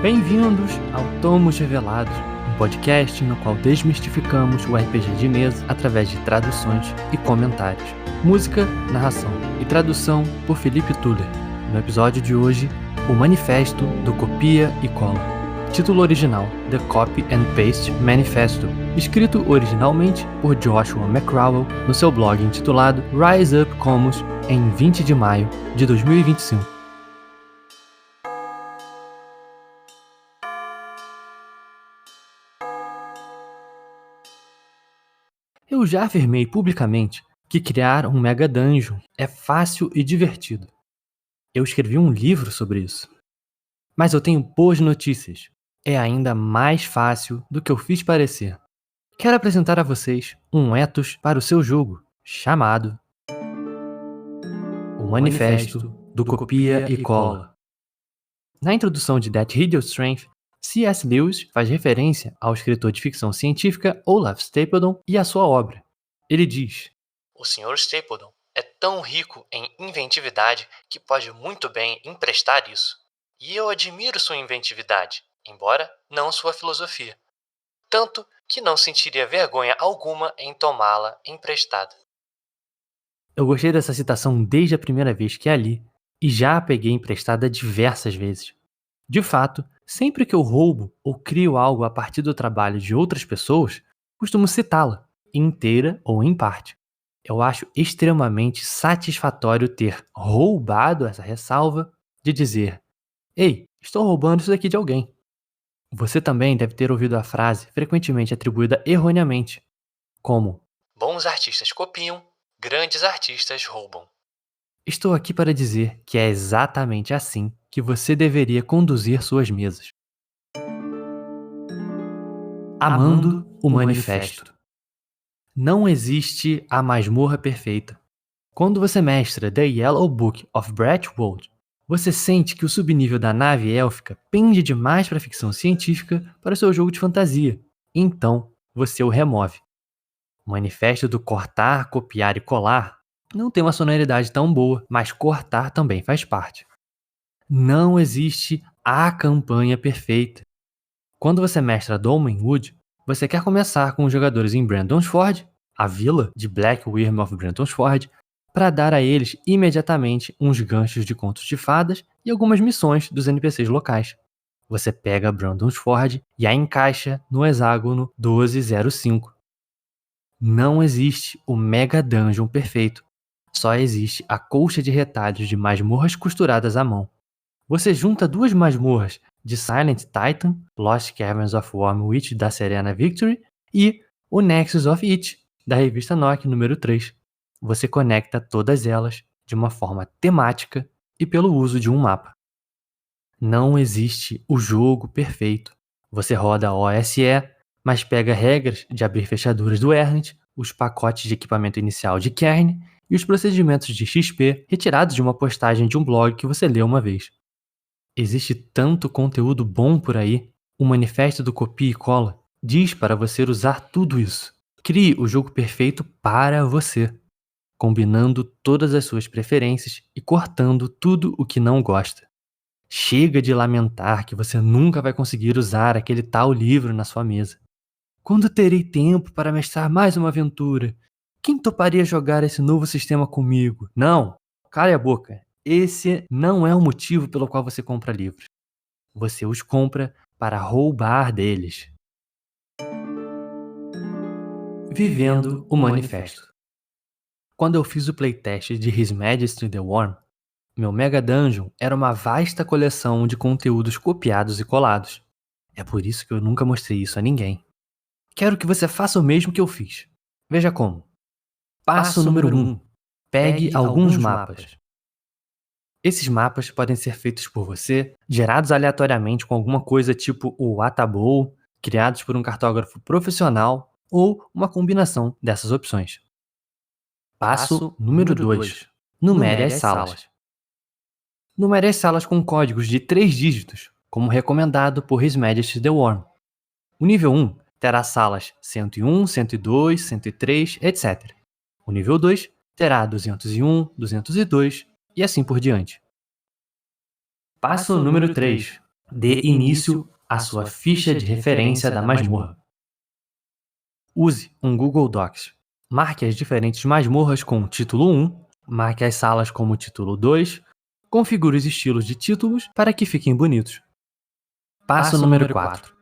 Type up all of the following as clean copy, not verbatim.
Bem-vindos ao Tomos Revelados, um podcast no qual desmistificamos o RPG de mesa através de traduções e comentários. Música, narração e tradução por Felipe Tuller. No episódio de hoje, o Manifesto do Copia e Cola. Título original: The Copy and Paste Manifesto, escrito originalmente por Joshua McCrowell no seu blog intitulado Rise Up Commons em 20 de maio de 2025. Eu já afirmei publicamente que criar um Mega Dungeon é fácil e divertido. Eu escrevi um livro sobre isso. Mas eu tenho boas notícias. É ainda mais fácil do que eu fiz parecer. Quero apresentar a vocês um ethos para o seu jogo, chamado O Manifesto do Copia e Cola. Na introdução de That Hideous Strength, C.S. Lewis faz referência ao escritor de ficção científica Olaf Stapledon e à sua obra. Ele diz: O Sr. Stapledon é tão rico em inventividade que pode muito bem emprestar isso. E eu admiro sua inventividade, embora não sua filosofia. Tanto que não sentiria vergonha alguma em tomá-la emprestada. Eu gostei dessa citação desde a primeira vez que a li e já a peguei emprestada diversas vezes. De fato, sempre que eu roubo ou crio algo a partir do trabalho de outras pessoas, costumo citá-la, inteira ou em parte. Eu acho extremamente satisfatório ter roubado essa ressalva de dizer: "Ei, estou roubando isso daqui de alguém." Você também deve ter ouvido a frase frequentemente atribuída erroneamente, como: Bons artistas copiam, grandes artistas roubam. "Estou aqui para dizer que é exatamente assim que você deveria conduzir suas mesas." Amando o Manifesto. Não existe a masmorra perfeita. Quando você mestra The Yellow Book of Bretwold, você sente que o subnível da nave élfica pende demais para a ficção científica para o seu jogo de fantasia. Então, você o remove. O Manifesto do Cortar, Copiar e Colar não tem uma sonoridade tão boa, mas cortar também faz parte. Não existe a campanha perfeita. Quando você mestra Dolmenwood, você quer começar com os jogadores em Brandonsford, a vila de Black Wyrm of Brandonsford, para dar a eles imediatamente uns ganchos de contos de fadas e algumas missões dos NPCs locais. Você pega Brandonsford e a encaixa no hexágono 1205. Não existe o Mega Dungeon perfeito. Só existe a colcha de retalhos de masmorras costuradas à mão. Você junta duas masmorras de Silent Titan, Lost Caverns of Wormwitch da Serena Victory e o Nexus of It, da revista Nock número 3. Você conecta todas elas de uma forma temática e pelo uso de um mapa. Não existe o jogo perfeito. Você roda OSE, mas pega regras de abrir fechaduras do Errant, os pacotes de equipamento inicial de Kern e os procedimentos de XP retirados de uma postagem de um blog que você leu uma vez. Existe tanto conteúdo bom por aí. O Manifesto do Copia e Cola diz para você usar tudo isso. Crie o jogo perfeito para você, combinando todas as suas preferências e cortando tudo o que não gosta. Chega de lamentar que você nunca vai conseguir usar aquele tal livro na sua mesa. Quando terei tempo para mestrar mais uma aventura? Quem toparia jogar esse novo sistema comigo? Não, cale a boca. Esse não é o motivo pelo qual você compra livros. Você os compra para roubar deles. Vivendo o Manifesto. Quando eu fiz o playtest de His Majesty the Worm, meu Mega Dungeon era uma vasta coleção de conteúdos copiados e colados. É por isso que eu nunca mostrei isso a ninguém. Quero que você faça o mesmo que eu fiz. Veja como. Passo número 1. Pegue alguns mapas. Esses mapas podem ser feitos por você, gerados aleatoriamente com alguma coisa tipo o Atabou, criados por um cartógrafo profissional ou uma combinação dessas opções. Passo número 2. Numere as salas. Numere as salas com códigos de 3 dígitos, como recomendado por His Majesty the Worm. O nível 1 terá salas 101, 102, 103, etc. O nível 2 terá 201, 202 e assim por diante. Passo número 3. Dê início à sua ficha de referência da masmorra. Use um Google Docs. Marque as diferentes masmorras com o título 1, marque as salas como título 2, configure os estilos de títulos para que fiquem bonitos. Passo número 4.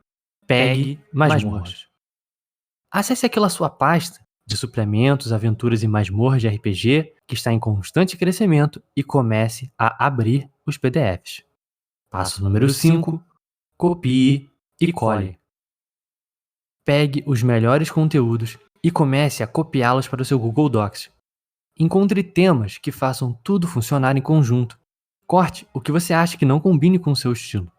Pegue masmorras. Acesse aquela sua pasta de suplementos, aventuras e masmorras de RPG que está em constante crescimento e comece a abrir os PDFs. Passo número 5. Copie e cole. Pegue os melhores conteúdos e comece a copiá-los para o seu Google Docs. Encontre temas que façam tudo funcionar em conjunto. Corte o que você acha que não combine com o seu estilo.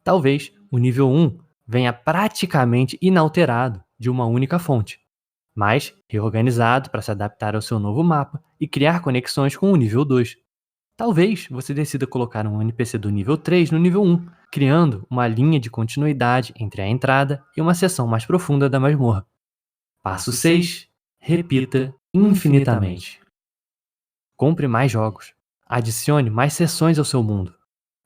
Talvez o nível 1 venha praticamente inalterado de uma única fonte, mas reorganizado para se adaptar ao seu novo mapa e criar conexões com o nível 2. Talvez você decida colocar um NPC do nível 3 no nível 1, criando uma linha de continuidade entre a entrada e uma seção mais profunda da masmorra. Passo 6. Repita infinitamente. Compre mais jogos. Adicione mais sessões ao seu mundo.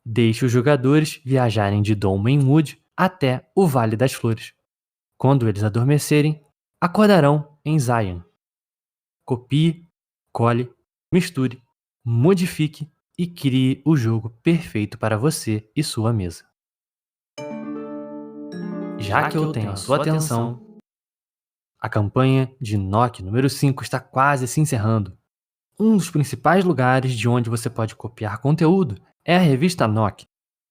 Deixe os jogadores viajarem de Dolmenwood até o Vale das Flores. Quando eles adormecerem, acordarão em Zion. Copie, cole, misture, modifique e crie o jogo perfeito para você e sua mesa. Já que eu tenho a sua atenção, a campanha de Nock número 5 está quase se encerrando. Um dos principais lugares de onde você pode copiar conteúdo é a revista Nock.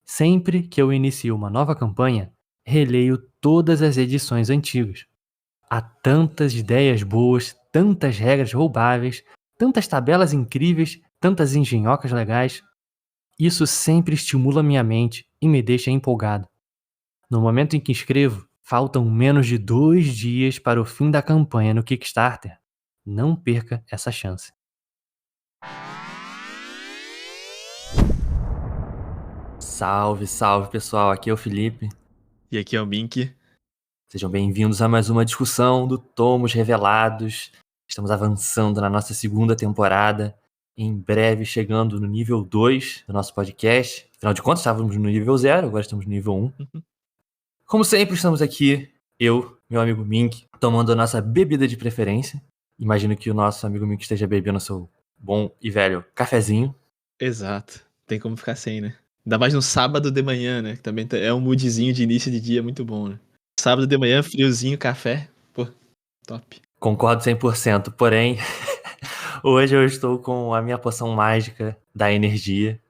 Sempre que eu inicio uma nova campanha, releio todas as edições antigas. Há tantas ideias boas, tantas regras roubáveis, tantas tabelas incríveis, tantas engenhocas legais. Isso sempre estimula minha mente e me deixa empolgado. No momento em que escrevo, faltam menos de 2 dias para o fim da campanha no Kickstarter. Não perca essa chance. Salve, salve pessoal, aqui é o Felipe. E aqui é o Mink. Sejam bem-vindos a mais uma discussão do Tomos Revelados. Estamos avançando na nossa segunda temporada, em breve chegando no nível 2 do nosso podcast. Afinal de contas, estávamos no nível 0, agora estamos no nível 1. Como sempre, estamos aqui, eu, meu amigo Mink, tomando a nossa bebida de preferência. Imagino que o nosso amigo Mink esteja bebendo seu bom e velho cafezinho. Exato. Tem como ficar sem, né? Ainda mais no sábado de manhã, né? Que também é um moodzinho de início de dia muito bom, né? Sábado de manhã, friozinho, café. Pô, top. Concordo 100%, porém, hoje eu estou com a minha poção mágica da energia,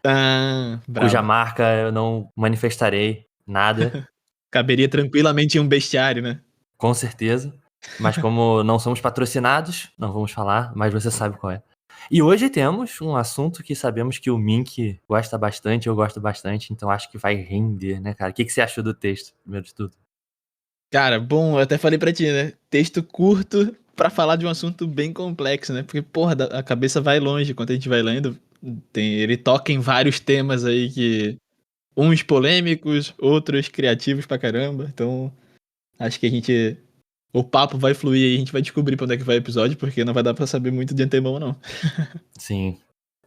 Bravo. cuja marca eu não manifestarei nada, Caberia tranquilamente em um bestiário, né? com certeza. Mas como não somos patrocinados, não vamos falar, mas você sabe qual é. E hoje temos um assunto que sabemos que o Mink gosta bastante, eu gosto bastante, então acho que vai render, né, cara? O que você achou do texto, primeiro de tudo? Cara, bom, eu até falei pra ti, né? Texto curto pra falar de um assunto bem complexo, né? Porque, porra, a cabeça vai longe quando a gente vai lendo. Ele toca em vários temas aí que... uns polêmicos, outros criativos pra caramba. Então, acho que o papo vai fluir aí, a gente vai descobrir pra onde é que vai o episódio, porque não vai dar pra saber muito de antemão, não. Sim,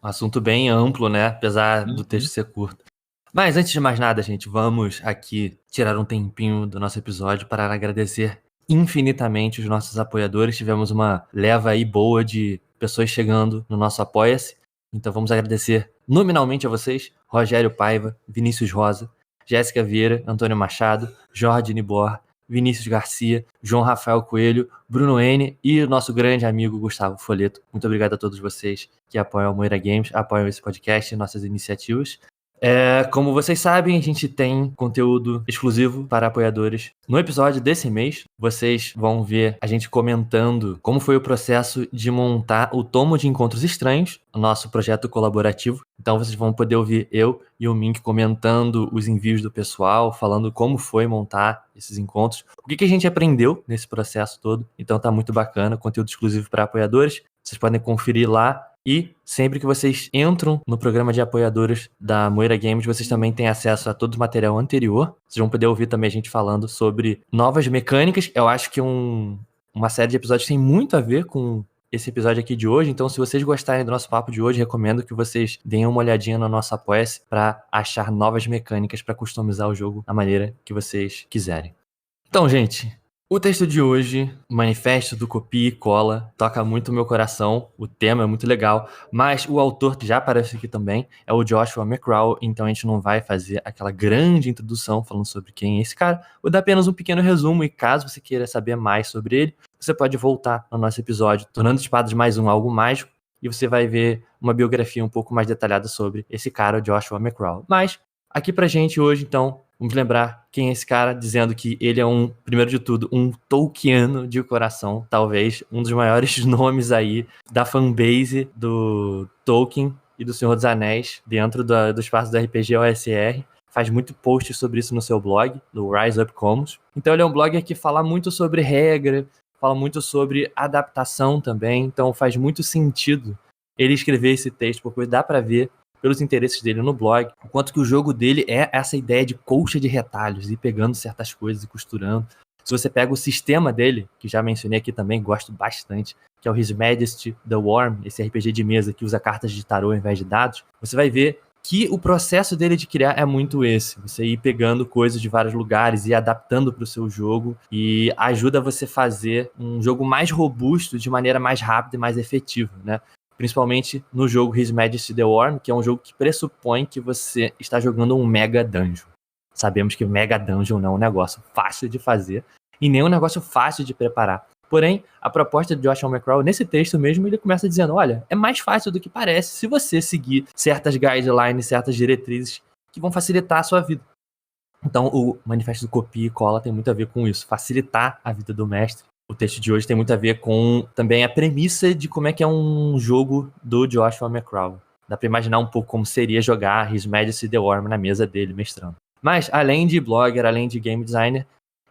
um assunto bem amplo, né? Apesar do texto ser curto. Mas antes de mais nada, gente, vamos aqui tirar um tempinho do nosso episódio para agradecer infinitamente os nossos apoiadores. Tivemos uma leva aí boa de pessoas chegando no nosso Apoia-se. Então vamos agradecer nominalmente a vocês: Rogério Paiva, Vinícius Rosa, Jéssica Vieira, Antônio Machado, Jorge Nibor, Vinícius Garcia, João Rafael Coelho, Bruno N e o nosso grande amigo Gustavo Folheto. Muito obrigado a todos vocês que apoiam a Moira Games, apoiam esse podcast e nossas iniciativas. Como vocês sabem, a gente tem conteúdo exclusivo para apoiadores. No episódio desse mês, vocês vão ver a gente comentando como foi o processo de montar o Tomo de Encontros Estranhos, o nosso projeto colaborativo. Então vocês vão poder ouvir eu e o Mink comentando os envios do pessoal, falando como foi montar esses encontros, o que a gente aprendeu nesse processo todo. Então tá muito bacana, conteúdo exclusivo para apoiadores. Vocês podem conferir lá. E sempre que vocês entram no programa de apoiadores da Moira Games, vocês também têm acesso a todo o material anterior. Vocês vão poder ouvir também a gente falando sobre novas mecânicas. Eu acho que uma série de episódios tem muito a ver com esse episódio aqui de hoje. Então, se vocês gostarem do nosso papo de hoje, recomendo que vocês deem uma olhadinha no nosso Apoia-se para achar novas mecânicas para customizar o jogo da maneira que vocês quiserem. Então, gente, o texto de hoje, o Manifesto do Copia e Cola, toca muito o meu coração, o tema é muito legal, mas o autor que já aparece aqui também é o Joshua McCraw, então a gente não vai fazer aquela grande introdução falando sobre quem é esse cara, vou dar apenas um pequeno resumo e caso você queira saber mais sobre ele, você pode voltar no nosso episódio Tornando Espadas Mais Um Algo Mágico e você vai ver uma biografia um pouco mais detalhada sobre esse cara, o Joshua McCraw. Mas aqui pra gente hoje, então, vamos lembrar quem é esse cara, dizendo que ele é primeiro de tudo, um Tolkiano de coração, talvez um dos maiores nomes aí da fanbase do Tolkien e do Senhor dos Anéis, dentro do espaço do RPG OSR. Faz muito post sobre isso no seu blog, no Rise Up Commons. Então ele é um blogger que fala muito sobre regra, fala muito sobre adaptação também, então faz muito sentido ele escrever esse texto, porque dá pra ver pelos interesses dele no blog, o quanto que o jogo dele é essa ideia de colcha de retalhos, e pegando certas coisas e costurando. Se você pega o sistema dele, que já mencionei aqui também, gosto bastante, que é o His Majesty The Worm, esse RPG de mesa que usa cartas de tarô ao invés de dados, você vai ver que o processo dele de criar é muito esse, você ir pegando coisas de vários lugares e adaptando para o seu jogo, e ajuda você a fazer um jogo mais robusto de maneira mais rápida e mais efetiva, né? Principalmente no jogo His Majesty The Worm, que é um jogo que pressupõe que você está jogando um Mega Dungeon. Sabemos que Mega Dungeon não é um negócio fácil de fazer e nem um negócio fácil de preparar. Porém, a proposta de Joshua McCraw, nesse texto mesmo, ele começa dizendo, olha, é mais fácil do que parece se você seguir certas guidelines, certas diretrizes que vão facilitar a sua vida. Então, o Manifesto do Copia e Cola tem muito a ver com isso, facilitar a vida do mestre. O texto de hoje tem muito a ver com também a premissa de como é que é um jogo do Joshua McCraw. Dá pra imaginar um pouco como seria jogar His Majesty The Worm na mesa dele, mestrando. Mas, além de blogger, além de game designer,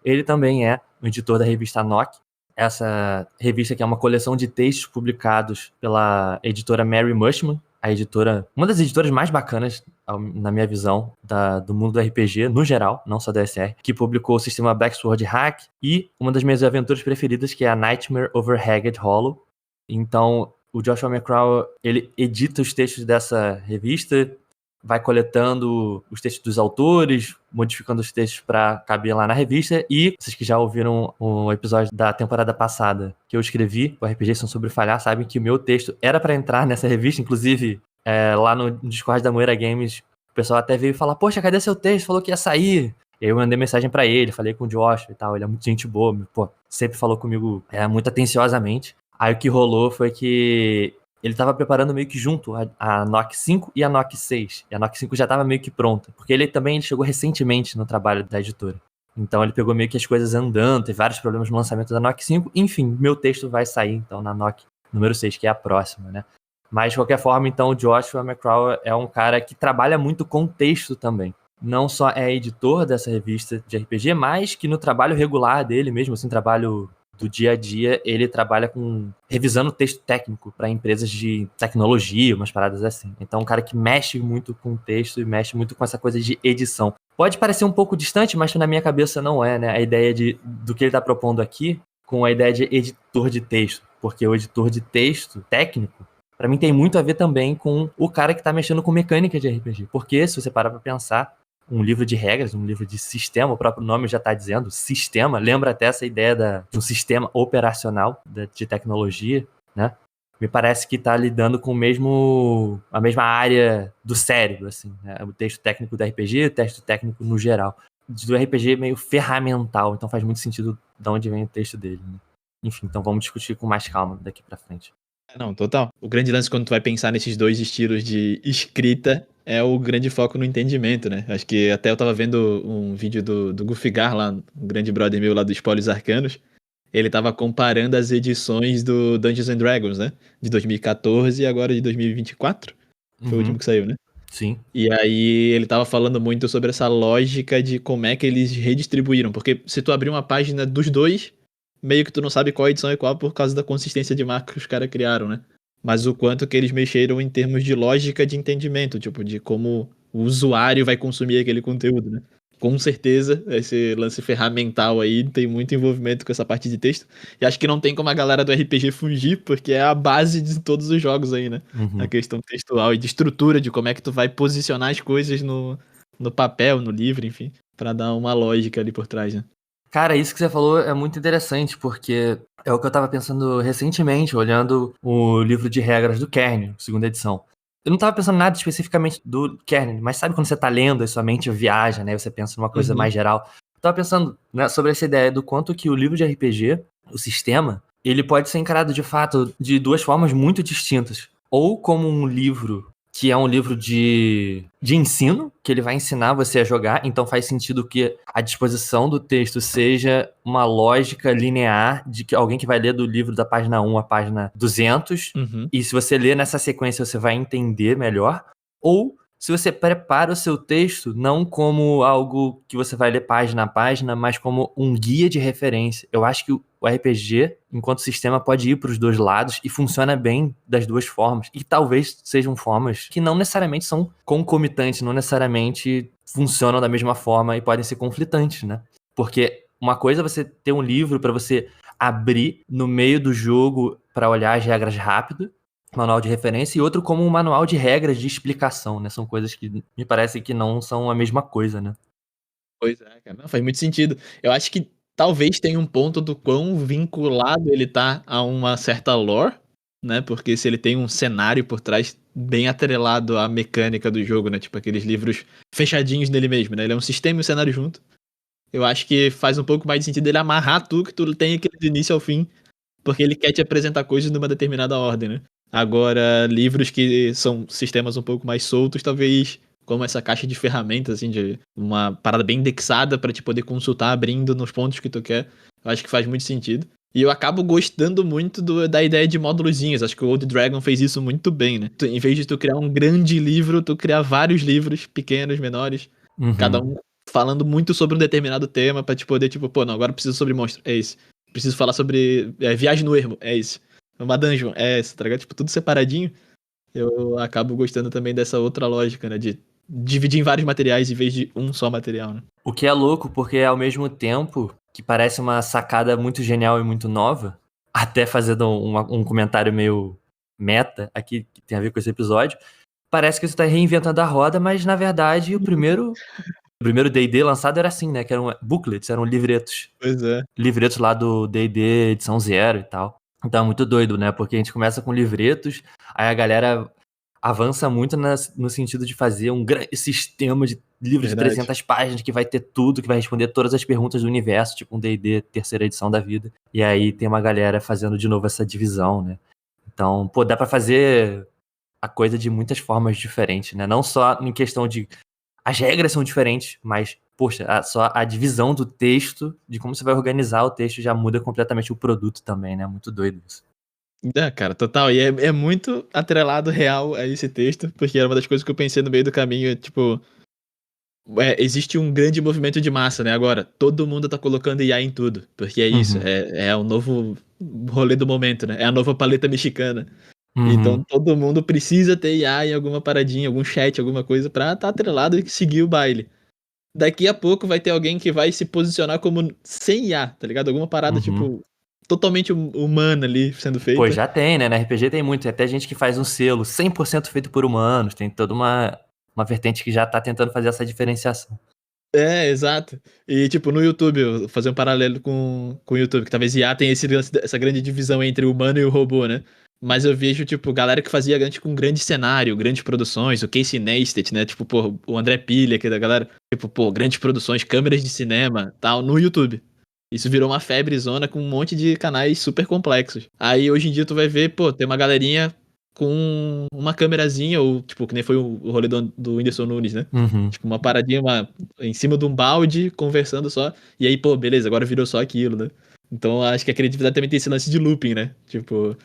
ele também é o editor da revista Nock. Essa revista que é uma coleção de textos publicados pela editora Mary Mushman, uma das editoras mais bacanas, na minha visão, do mundo do RPG, no geral, não só da SR, que publicou o sistema Black Sword Hack e uma das minhas aventuras preferidas, que é a Nightmare Over Haggard Hollow. Então, o Joshua McCraw, ele edita os textos dessa revista, vai coletando os textos dos autores, modificando os textos para caber lá na revista, e vocês que já ouviram o episódio da temporada passada que eu escrevi, o RPG São Sobre Falhar, sabem que o meu texto era para entrar nessa revista, inclusive lá no Discord da Moeira Games, o pessoal até veio falar, poxa, cadê seu texto? Falou que ia sair. E aí eu mandei mensagem para ele, falei com o Josh e tal, ele é muito gente boa, pô, sempre falou comigo muito atenciosamente. Aí o que rolou foi que ele estava preparando meio que junto a Nock 5 e a Nock 6. E a Nock 5 já estava meio que pronta. Porque ele chegou recentemente no trabalho da editora. Então ele pegou meio que as coisas andando, teve vários problemas no lançamento da Nock 5. Enfim, meu texto vai sair então na Nock número 6, que é a próxima, né? Mas de qualquer forma, então, o Joshua McCraw é um cara que trabalha muito com texto também. Não só é editor dessa revista de RPG, mas que no trabalho regular dele mesmo, assim, trabalho do dia a dia, ele trabalha revisando texto técnico para empresas de tecnologia, umas paradas assim. Então, um cara que mexe muito com texto e mexe muito com essa coisa de edição. Pode parecer um pouco distante, mas na minha cabeça não é, né? A ideia do que ele está propondo aqui com a ideia de editor de texto. Porque o editor de texto técnico, para mim, tem muito a ver também com o cara que está mexendo com mecânica de RPG. Porque, se você parar para pensar, um livro de regras, um livro de sistema, o próprio nome já está dizendo, sistema, lembra até essa ideia de um sistema operacional de tecnologia, né? Me parece que está lidando com a mesma área do cérebro, assim, né? O texto técnico do RPG, o texto técnico no geral. Do RPG meio ferramental, então faz muito sentido de onde vem o texto dele, né? Enfim, então vamos discutir com mais calma daqui para frente. Não, total. O grande lance quando tu vai pensar nesses dois estilos de escrita é o grande foco no entendimento, né? Acho que até eu tava vendo um vídeo do Gufigar lá, um grande brother meu lá do Espólios Arcanos. Ele tava comparando as edições do Dungeons and Dragons, né? De 2014 e agora de 2024. Foi o último que saiu, né? Sim. E aí ele tava falando muito sobre essa lógica de como é que eles redistribuíram. Porque se tu abrir uma página dos dois, meio que tu não sabe qual edição é qual por causa da consistência de marca que os caras criaram, né? Mas o quanto que eles mexeram em termos de lógica de entendimento, tipo, de como o usuário vai consumir aquele conteúdo, né? com certeza, esse lance ferramental aí tem muito envolvimento com essa parte de texto. E acho que não tem como a galera do RPG fugir, porque é a base de todos os jogos aí, né? A questão textual e de estrutura, de como é que tu vai posicionar as coisas no papel, no livro, enfim, pra dar uma lógica ali por trás, né? Cara, isso que você falou é muito interessante, porque é o que eu tava pensando recentemente, olhando o livro de regras do Kern, segunda edição. Eu não tava pensando nada especificamente do Kern, mas sabe quando você tá lendo e sua mente viaja, né? Você pensa numa coisa mais geral. Eu tava pensando, né, sobre essa ideia do quanto que o livro de RPG, o sistema, ele pode ser encarado de fato de duas formas muito distintas. Ou como um livro que é um livro de ensino, que ele vai ensinar você a jogar, então faz sentido que a disposição do texto seja uma lógica linear de que alguém que vai ler do livro da página 1 à página 200, e se você ler nessa sequência você vai entender melhor, ou se você prepara o seu texto não como algo que você vai ler página a página, mas como um guia de referência. Eu acho que o RPG, enquanto sistema, pode ir para os dois lados e funciona bem das duas formas. E talvez sejam formas que não necessariamente são concomitantes, não necessariamente funcionam da mesma forma e podem ser conflitantes, né? Porque uma coisa é você ter um livro para você abrir no meio do jogo para olhar as regras rápido, manual de referência, e outro como um manual de regras de explicação, né? São coisas que me parecem que não são a mesma coisa, né? Pois é, cara. Não, faz muito sentido. Eu acho que talvez tenha um ponto do quão vinculado ele tá a uma certa lore, né? Porque se ele tem um cenário por trás bem atrelado à mecânica do jogo, né? Tipo aqueles livros fechadinhos dele mesmo, né? Ele é um sistema e um cenário junto. Eu acho que faz um pouco mais de sentido ele amarrar tu, que tu tem aquele do início ao fim, porque ele quer te apresentar coisas numa determinada ordem, né? Agora, livros que são sistemas um pouco mais soltos, talvez como essa caixa de ferramentas, assim, de uma parada bem indexada pra te poder consultar abrindo nos pontos que tu quer, eu acho que faz muito sentido. E eu acabo gostando muito da ideia de módulozinhos. Acho que o Old Dragon fez isso muito bem, né? Em vez de tu criar um grande livro, tu criar vários livros, pequenos, menores, cada um falando muito sobre um determinado tema pra te poder, tipo, pô, não, agora eu preciso sobre monstro, é esse. Preciso falar sobre viagem no ermo, é esse. Uma dungeon, é essa, tá ligado? Tipo, tudo separadinho. Eu acabo gostando também dessa outra lógica, né? De dividir em vários materiais em vez de um só material, né? O que é louco, porque ao mesmo tempo que parece uma sacada muito genial e muito nova, até fazendo um comentário meio meta aqui, que tem a ver com esse episódio, parece que você tá reinventando a roda, mas na verdade o primeiro D&D lançado era assim, né? Que eram booklets, eram livretos. Pois é. Livretos lá do D&D edição 0 e tal. Então é muito doido, né? Porque a gente começa com livretos, aí a galera avança muito no sentido de fazer um grande sistema de livro de 300 páginas que vai ter tudo, que vai responder todas as perguntas do universo, tipo um D&D terceira edição da vida. E aí tem uma galera fazendo de novo essa divisão, né? Então, pô, dá pra fazer a coisa de muitas formas diferentes, né? Não só em questão de as regras são diferentes, mas, poxa, só a divisão do texto, de como você vai organizar o texto, já muda completamente o produto também, né? Muito doido isso. É, cara, total. E é muito atrelado real a esse texto, porque era uma das coisas que eu pensei no meio do caminho, tipo... existe um grande movimento de massa, né? Agora, todo mundo tá colocando IA em tudo, porque é isso, é o novo rolê do momento, né? É a nova paleta mexicana. Então todo mundo precisa ter IA em alguma paradinha, algum chat, alguma coisa pra tá atrelado e seguir o baile. Daqui a pouco vai ter alguém que vai se posicionar como sem IA, tá ligado? Alguma parada, tipo, totalmente humana ali sendo feita. Pô, já tem, né? Na RPG tem muito. Tem até gente que faz um selo 100% feito por humanos. Tem toda uma vertente que já tá tentando fazer essa diferenciação. É, exato. E, tipo, no YouTube, eu vou fazer um paralelo com o YouTube, que talvez IA tenha essa grande divisão entre o humano e o robô, né? Mas eu vejo, tipo, galera que fazia com um grande cenário, grandes produções, o Casey Neistat, né? Tipo, pô, o André Pilha, que é da galera, tipo, pô, grandes produções, câmeras de cinema, tal, no YouTube. Isso virou uma febrezona com um monte de canais super complexos. Aí, hoje em dia, tu vai ver, pô, tem uma galerinha com uma câmerazinha, ou, tipo, que nem foi o rolê do Whindersson Nunes, né? Tipo, uma paradinha em cima de um balde, conversando só, e aí, pô, beleza, agora virou só aquilo, né? Então, acho que a criatividade também tem esse lance de looping, né? Tipo,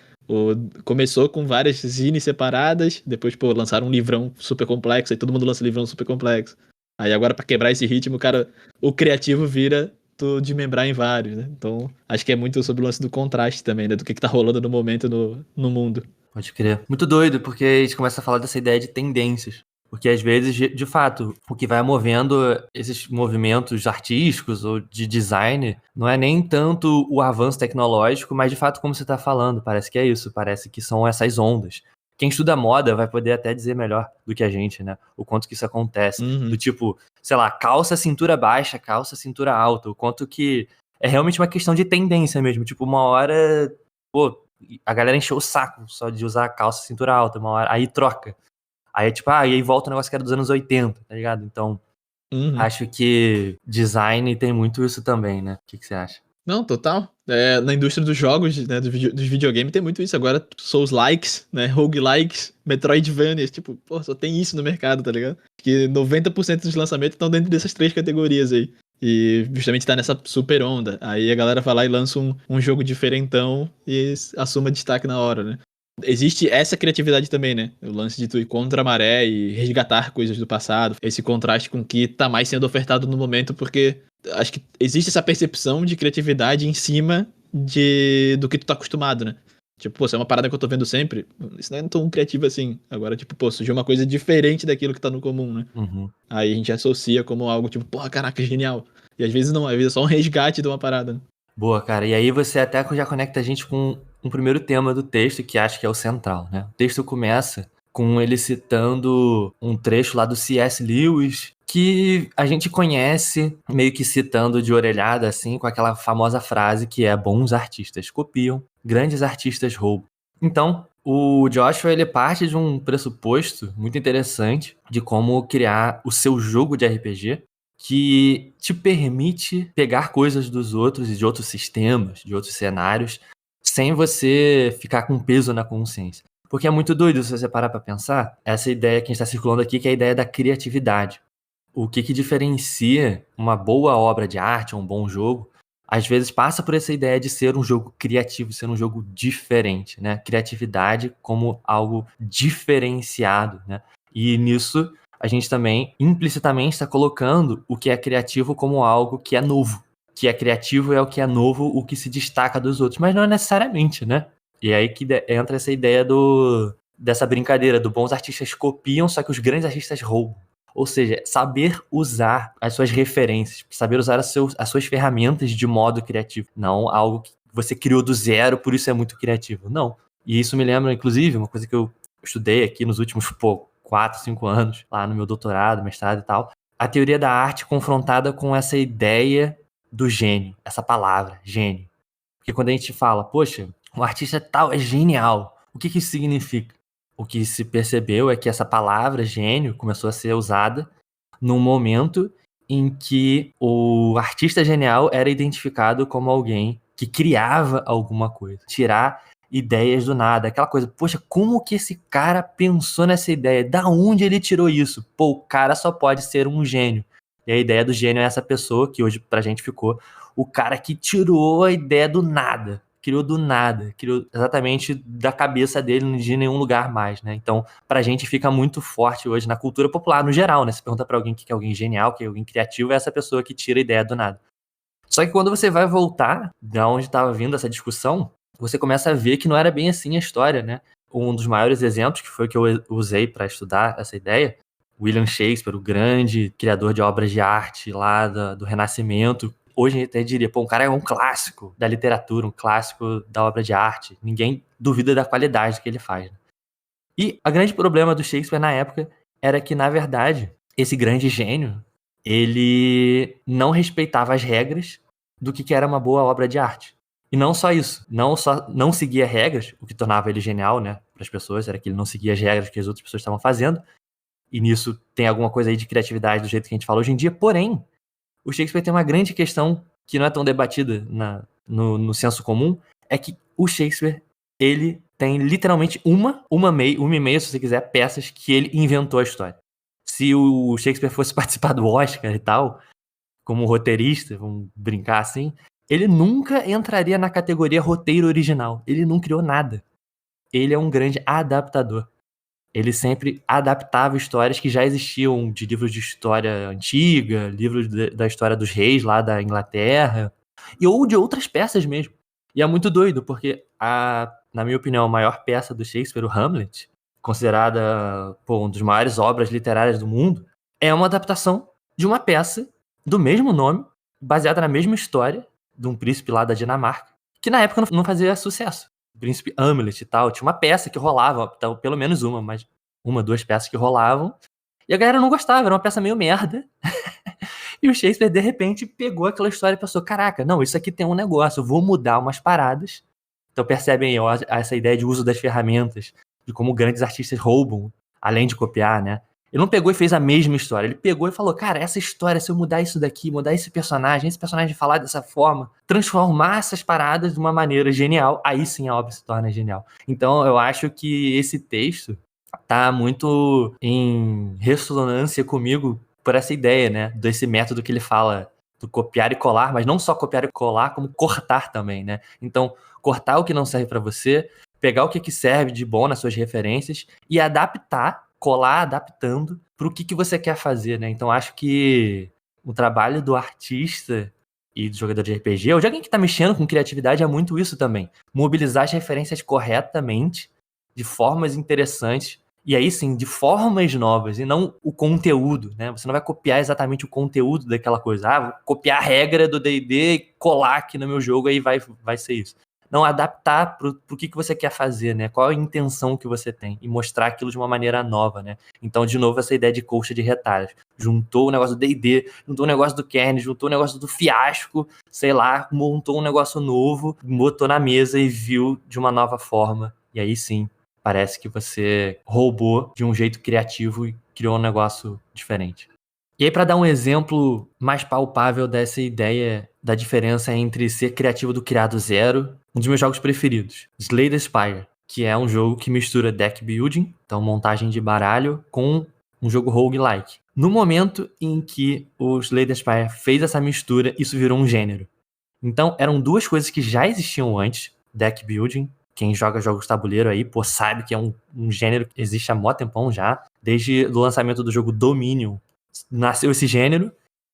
começou com várias zines separadas, depois, pô, lançaram um livrão super complexo, aí todo mundo lança um livrão super complexo. Aí agora, pra quebrar esse ritmo, cara, o criativo vira tu de membrar em vários, né? Então, acho que é muito sobre o lance do contraste também, né? Do que tá rolando no momento no mundo. Pode crer. Muito doido, porque a gente começa a falar dessa ideia de tendências. Porque às vezes, de fato, o que vai movendo esses movimentos artísticos ou de design não é nem tanto o avanço tecnológico, mas de fato, como você está falando, parece que é isso, parece que são essas ondas. Quem estuda moda vai poder até dizer melhor do que a gente, né? O quanto que isso acontece. Do tipo, sei lá, calça cintura baixa, calça cintura alta. O quanto que é realmente uma questão de tendência mesmo. Tipo, uma hora, pô, a galera encheu o saco só de usar calça cintura alta, uma hora, aí troca. Aí, tipo, e aí volta o negócio que era dos anos 80, tá ligado? Então, acho que design tem muito isso também, né? O que você acha? Não, total. Na indústria dos jogos, né, dos videogames tem muito isso. Agora, Souls-likes, né, roguelikes, Metroidvanias, tipo, pô, só tem isso no mercado, tá ligado? Que 90% dos lançamentos estão dentro dessas 3 categorias aí. E justamente tá nessa super onda. Aí a galera vai lá e lança um jogo diferentão e assuma destaque na hora, né? Existe essa criatividade também, né? O lance de tu ir contra a maré e resgatar coisas do passado. Esse contraste com o que tá mais sendo ofertado no momento, porque acho que existe essa percepção de criatividade em cima do que tu tá acostumado, né? Tipo, pô, se é uma parada que eu tô vendo sempre, isso não é tão criativo assim. Agora, tipo, pô, surgiu uma coisa diferente daquilo que tá no comum, né? Aí a gente associa como algo tipo, porra, caraca, genial. E às vezes não, às vezes é só um resgate de uma parada, né? Boa, cara. E aí você até já conecta a gente com um primeiro tema do texto, que acho que é o central, né? O texto começa com ele citando um trecho lá do C.S. Lewis, que a gente conhece, meio que citando de orelhada, assim, com aquela famosa frase que é: bons artistas copiam, grandes artistas roubam. Então, o Joshua, ele parte de um pressuposto muito interessante de como criar o seu jogo de RPG, que te permite pegar coisas dos outros e de outros sistemas, de outros cenários, sem você ficar com peso na consciência. Porque é muito doido se você parar pra pensar, essa ideia que a gente tá circulando aqui, que é a ideia da criatividade. O que diferencia uma boa obra de arte, um bom jogo, às vezes passa por essa ideia de ser um jogo criativo, ser um jogo diferente, né? Criatividade como algo diferenciado, né? E nisso a gente também implicitamente está colocando o que é criativo como algo que é novo. Que é criativo é o que é novo, o que se destaca dos outros. Mas não é necessariamente, né? E é aí que entra essa ideia dessa brincadeira do bons artistas copiam, só que os grandes artistas roubam. Ou seja, saber usar as suas referências, saber usar as suas ferramentas de modo criativo. Não algo que você criou do zero, por isso é muito criativo. Não. E isso me lembra, inclusive, uma coisa que eu estudei aqui nos últimos 4, 5 anos, lá no meu doutorado, mestrado e tal. A teoria da arte confrontada com essa ideia do gênio, essa palavra, gênio. Porque quando a gente fala, poxa, o artista tal é genial, o que isso significa? O que se percebeu é que essa palavra, gênio, começou a ser usada num momento em que o artista genial era identificado como alguém que criava alguma coisa. Tirar ideias do nada, aquela coisa, poxa, como que esse cara pensou nessa ideia? Da onde ele tirou isso? Pô, o cara só pode ser um gênio. E a ideia do gênio é essa pessoa, que hoje pra gente ficou, o cara que tirou a ideia do nada. Criou do nada, criou exatamente da cabeça dele, de nenhum lugar mais, né? Então, pra gente fica muito forte hoje na cultura popular, no geral, né? Você pergunta pra alguém o que é alguém genial, o que é alguém criativo, é essa pessoa que tira a ideia do nada. Só que quando você vai voltar de onde estava vindo essa discussão, você começa a ver que não era bem assim a história, né? Um dos maiores exemplos, que foi o que eu usei para estudar essa ideia, William Shakespeare, o grande criador de obras de arte lá do Renascimento. Hoje a gente até diria, pô, um cara é um clássico da literatura, um clássico da obra de arte. Ninguém duvida da qualidade que ele faz. Né? E o grande problema do Shakespeare na época era que, na verdade, esse grande gênio, ele não respeitava as regras do que era uma boa obra de arte. E não só isso, não seguia regras, o que tornava ele genial, né, para as pessoas, era que ele não seguia as regras que as outras pessoas estavam fazendo, e nisso tem alguma coisa aí de criatividade do jeito que a gente fala hoje em dia, porém, o Shakespeare tem uma grande questão que não é tão debatida no senso comum, é que o Shakespeare, ele tem literalmente uma e meia, se você quiser, peças que ele inventou a história. Se o Shakespeare fosse participar do Oscar e tal, como roteirista, vamos brincar assim, ele nunca entraria na categoria roteiro original. Ele não criou nada. Ele é um grande adaptador. Ele sempre adaptava histórias que já existiam de livros de história antiga, livros da história dos reis lá da Inglaterra, ou de outras peças mesmo. E é muito doido, porque na minha opinião, a maior peça do Shakespeare, o Hamlet, considerada uma das maiores obras literárias do mundo, é uma adaptação de uma peça do mesmo nome, baseada na mesma história, de um príncipe lá da Dinamarca, que na época não fazia sucesso. O príncipe Hamlet e tal, tinha uma peça que rolava, pelo menos duas peças que rolavam, e a galera não gostava, era uma peça meio merda. E o Shakespeare, de repente, pegou aquela história e pensou, caraca, não, isso aqui tem um negócio, eu vou mudar umas paradas. Então percebem aí, ó, essa ideia de uso das ferramentas, de como grandes artistas roubam, além de copiar, né? Ele não pegou e fez a mesma história, ele pegou e falou, cara, essa história, se eu mudar isso daqui, mudar esse personagem falar dessa forma, transformar essas paradas de uma maneira genial, aí sim a obra se torna genial. Então eu acho que esse texto tá muito em ressonância comigo por essa ideia, né, desse método que ele fala do copiar e colar, mas não só copiar e colar, como cortar também, né? Então, cortar o que não serve pra você, pegar o que serve de bom nas suas referências e adaptar, colar adaptando pro que você quer fazer, né? Então, acho que o trabalho do artista e do jogador de RPG, ou de alguém que tá mexendo com criatividade, é muito isso também. Mobilizar as referências corretamente, de formas interessantes, e aí sim, de formas novas, e não o conteúdo, né? Você não vai copiar exatamente o conteúdo daquela coisa. Ah, vou copiar a regra do D&D e colar aqui no meu jogo, aí vai ser isso. Não, adaptar pro que você quer fazer, né? Qual a intenção que você tem, e mostrar aquilo de uma maneira nova, né? Então, de novo, essa ideia de colcha de retalhos. Juntou o negócio do D&D, juntou o negócio do Kern, juntou o negócio do fiasco, sei lá, montou um negócio novo, botou na mesa e viu de uma nova forma. E aí sim, parece que você roubou de um jeito criativo e criou um negócio diferente. E aí, para dar um exemplo mais palpável dessa ideia da diferença entre ser criativo do criar do zero, um dos meus jogos preferidos, Slay the Spire, que é um jogo que mistura deck building, então montagem de baralho, com um jogo roguelike. No momento em que o Slay the Spire fez essa mistura, isso virou um gênero. Então, eram duas coisas que já existiam antes, deck building. Quem joga jogos de tabuleiro aí, sabe que é um gênero que existe há mó tempão já. Desde o lançamento do jogo Dominion, nasceu esse gênero.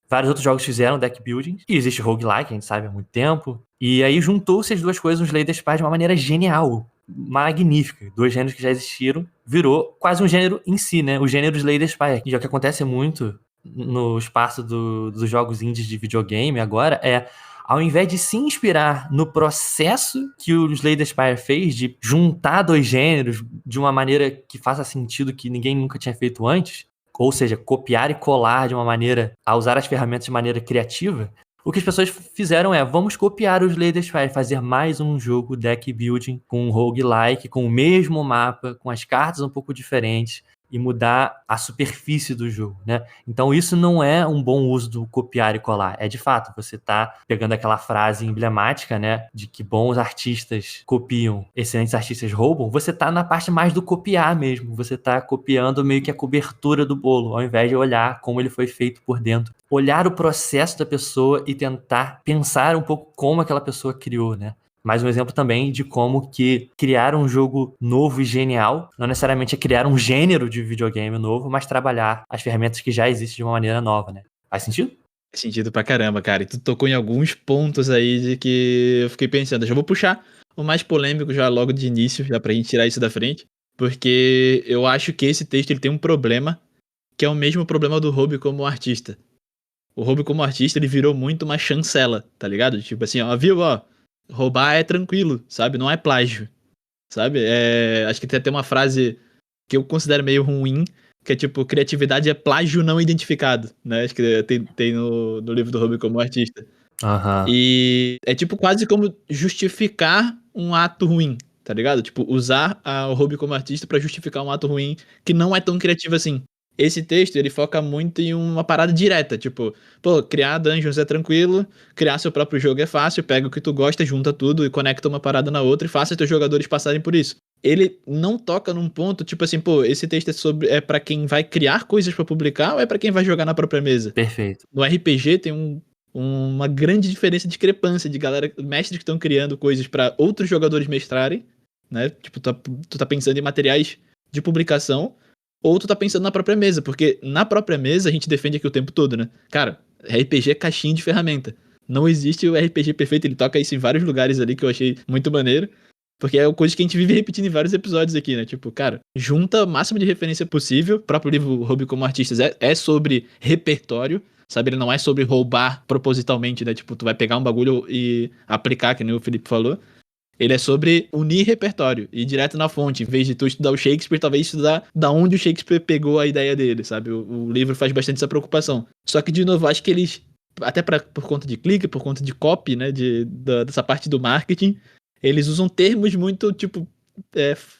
Vários outros jogos fizeram deck building. E existe roguelike, a gente sabe há muito tempo. E aí juntou-se as duas coisas no Slay the Spire de uma maneira genial, magnífica. Dois gêneros que já existiram, virou quase um gênero em si, né? O gênero Slay the Spire. E o que acontece muito no espaço dos jogos indies de videogame agora é, ao invés de se inspirar no processo que o Slay the Spire fez de juntar dois gêneros de uma maneira que faça sentido, que ninguém nunca tinha feito antes, ou seja, copiar e colar de uma maneira, a usar as ferramentas de maneira criativa, o que as pessoas fizeram é, vamos copiar o Slay the Spire, fazer mais um jogo deck building com um roguelike, com o mesmo mapa, com as cartas um pouco diferentes, e mudar a superfície do jogo, né? Então isso não é um bom uso do copiar e colar. É de fato, você tá pegando aquela frase emblemática, né? De que bons artistas copiam, excelentes artistas roubam. Você tá na parte mais do copiar mesmo. Você tá copiando meio que a cobertura do bolo, ao invés de olhar como ele foi feito por dentro. Olhar o processo da pessoa e tentar pensar um pouco como aquela pessoa criou, né? Mais um exemplo também de como que criar um jogo novo e genial não necessariamente é criar um gênero de videogame novo, mas trabalhar as ferramentas que já existem de uma maneira nova, né? Faz sentido? Faz sentido pra caramba, cara. E tu tocou em alguns pontos aí de que eu fiquei pensando. Eu já vou puxar o mais polêmico já logo de início, já pra gente tirar isso da frente, porque eu acho que esse texto ele tem um problema, que é o mesmo problema do Hobby como artista. O Hobby como artista, ele virou muito uma chancela, tá ligado? Tipo assim, ó, viu, ó, roubar é tranquilo, sabe? Não é plágio, sabe? Acho que tem até uma frase que eu considero meio ruim, que é tipo, criatividade é plágio não identificado, né? Acho que tem no livro do Hobby como artista. Aham. E é tipo quase como justificar um ato ruim, tá ligado? Tipo, usar o Hobby como artista pra justificar um ato ruim que não é tão criativo assim. Esse texto, ele foca muito em uma parada direta, tipo, pô, criar dungeons é tranquilo, criar seu próprio jogo é fácil, pega o que tu gosta, junta tudo e conecta uma parada na outra e faça teus jogadores passarem por isso. Ele não toca num ponto, tipo assim, pô, esse texto é pra quem vai criar coisas pra publicar ou é pra quem vai jogar na própria mesa? Perfeito. No RPG tem uma grande diferença, discrepância de galera, mestres que estão criando coisas pra outros jogadores mestrarem, né? Tipo, tu tá pensando em materiais de publicação, ou tu tá pensando na própria mesa, porque na própria mesa a gente defende aqui o tempo todo, né? Cara, RPG é caixinha de ferramenta. Não existe o RPG perfeito, ele toca isso em vários lugares ali que eu achei muito maneiro. Porque é coisa que a gente vive repetindo em vários episódios aqui, né? Tipo, cara, junta o máximo de referência possível. O próprio livro Hobby como Artistas é sobre repertório, sabe? Ele não é sobre roubar propositalmente, né? Tipo, tu vai pegar um bagulho e aplicar, que nem o Felipe falou. Ele é sobre unir repertório, ir direto na fonte. Em vez de tu estudar o Shakespeare, talvez estudar da onde o Shakespeare pegou a ideia dele, sabe? O livro faz bastante essa preocupação. Só que, de novo, acho que eles, até por conta de clique, por conta de copy, né? Dessa parte do marketing, eles usam termos muito, tipo,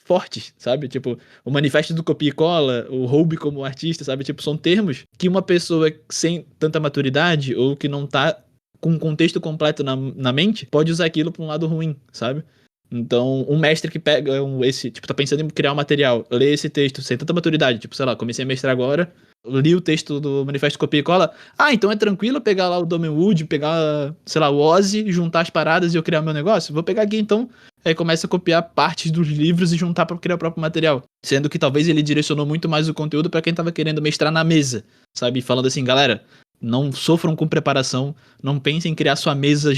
fortes, sabe? Tipo, o manifesto do copia e cola, o Hobby como artista, sabe? Tipo, são termos que uma pessoa sem tanta maturidade ou que não tá com um contexto completo na mente, pode usar aquilo pra um lado ruim, sabe? Então, um mestre que pega tipo, tá pensando em criar um material, lê esse texto sem tanta maturidade, tipo, sei lá, comecei a mestrar agora, li o texto do Manifesto Copia e Cola, então é tranquilo pegar lá o Domenwood, pegar, sei lá, o Ozzy, juntar as paradas e eu criar meu negócio? Vou pegar aqui então, aí começa a copiar partes dos livros e juntar pra criar o próprio material. Sendo que talvez ele direcionou muito mais o conteúdo pra quem tava querendo mestrar na mesa, sabe? Falando assim, galera, não sofram com preparação, não pensem em criar sua mesa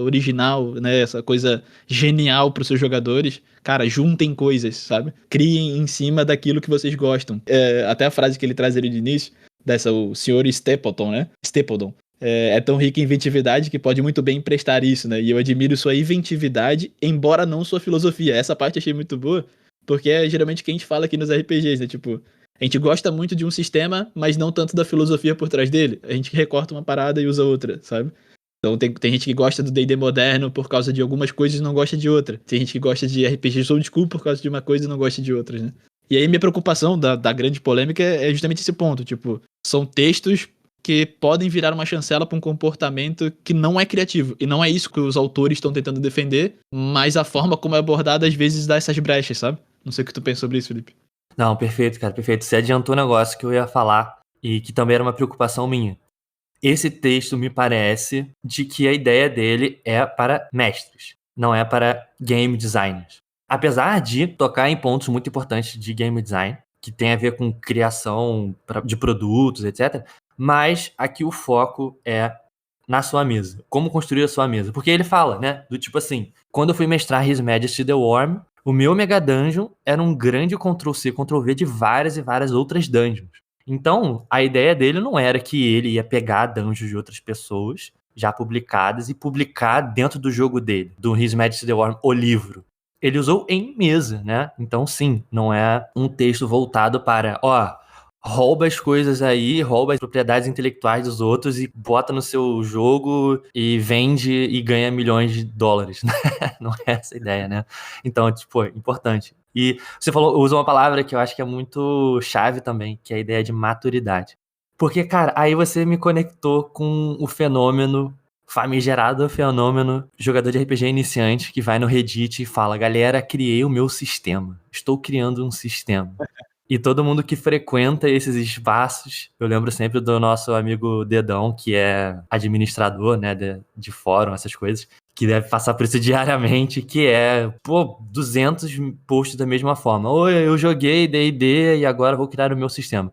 original, né, essa coisa genial para os seus jogadores. Cara, juntem coisas, sabe? Criem em cima daquilo que vocês gostam. Até a frase que ele traz ali de início, o senhor Stapleton, né? Stapleton. É tão rica em inventividade que pode muito bem emprestar isso, né? E eu admiro sua inventividade, embora não sua filosofia. Essa parte eu achei muito boa, porque é geralmente o que a gente fala aqui nos RPGs, né? Tipo, a gente gosta muito de um sistema, mas não tanto da filosofia por trás dele. A gente recorta uma parada e usa outra, sabe? Então tem gente que gosta do D&D moderno por causa de algumas coisas e não gosta de outra. Tem gente que gosta de RPGs old school por causa de uma coisa e não gosta de outras, né? E aí minha preocupação da grande polêmica é justamente esse ponto. Tipo, são textos que podem virar uma chancela para um comportamento que não é criativo. E não é isso que os autores estão tentando defender, mas a forma como é abordada às vezes dá essas brechas, sabe? Não sei o que tu pensa sobre isso, Felipe. Não, perfeito, cara, perfeito. Você adiantou um negócio que eu ia falar e que também era uma preocupação minha. Esse texto me parece de que a ideia dele é para mestres, não é para game designers. Apesar de tocar em pontos muito importantes de game design, que tem a ver com criação de produtos, etc. Mas aqui o foco é na sua mesa. Como construir a sua mesa. Porque ele fala, né? Do tipo assim, quando eu fui mestrar His Majesty the Worm, o meu Mega Dungeon era um grande Ctrl-C, Ctrl-V de várias e várias outras dungeons. Então, a ideia dele não era que ele ia pegar dungeons de outras pessoas já publicadas e publicar dentro do jogo dele, do His Majesty the Worm, o livro. Ele usou em mesa, né? Então, sim, não é um texto voltado para, rouba as coisas aí, rouba as propriedades intelectuais dos outros e bota no seu jogo e vende e ganha milhões de dólares. Não é essa a ideia, né? Então, tipo, é importante. E você usa uma palavra que eu acho que é muito chave também, que é a ideia de maturidade. Porque, cara, aí você me conectou com o fenômeno famigerado, fenômeno jogador de RPG iniciante que vai no Reddit e fala, galera, criei o meu sistema. Estou criando um sistema. E todo mundo que frequenta esses espaços, eu lembro sempre do nosso amigo Dedão, que é administrador, né, de fórum, essas coisas, que deve passar por isso diariamente, que é, 200 posts da mesma forma. Oi, eu joguei D&D e agora vou criar o meu sistema.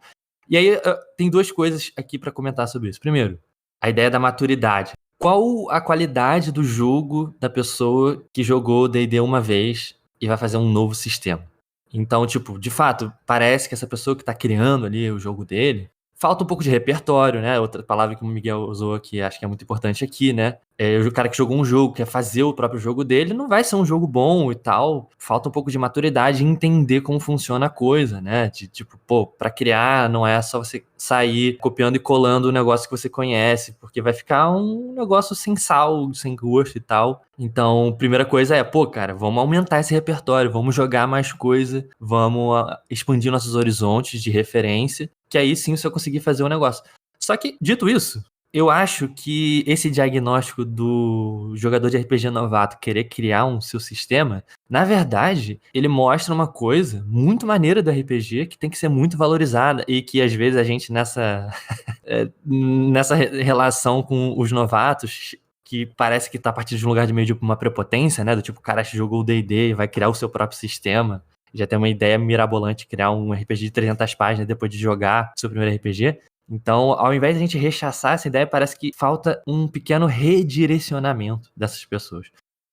E aí, tem duas coisas aqui pra comentar sobre isso. Primeiro, a ideia da maturidade. Qual a qualidade do jogo da pessoa que jogou D&D uma vez e vai fazer um novo sistema? Então, tipo, de fato, parece que essa pessoa que tá criando ali o jogo dele, falta um pouco de repertório, né? Outra palavra que o Miguel usou aqui, acho que é muito importante aqui, né? O cara que jogou um jogo, quer fazer o próprio jogo dele, não vai ser um jogo bom e tal. Falta um pouco de maturidade e entender como funciona a coisa, né? De, tipo, pra criar não é só você sair copiando e colando o negócio que você conhece, porque vai ficar um negócio sem sal, sem gosto e tal. Então, primeira coisa é, cara, vamos aumentar esse repertório, vamos jogar mais coisa, vamos expandir nossos horizontes de referência, que aí sim você vai conseguir fazer o negócio. Só que, dito isso, eu acho que esse diagnóstico do jogador de RPG novato querer criar um seu sistema, na verdade, ele mostra uma coisa muito maneira do RPG que tem que ser muito valorizada e que às vezes a gente nessa relação com os novatos, que parece que tá partindo de um lugar de meio de uma prepotência, né? Do tipo, o cara jogou o D&D e vai criar o seu próprio sistema. Já tem uma ideia mirabolante de criar um RPG de 300 páginas depois de jogar seu primeiro RPG. Então, ao invés de a gente rechaçar essa ideia, parece que falta um pequeno redirecionamento dessas pessoas.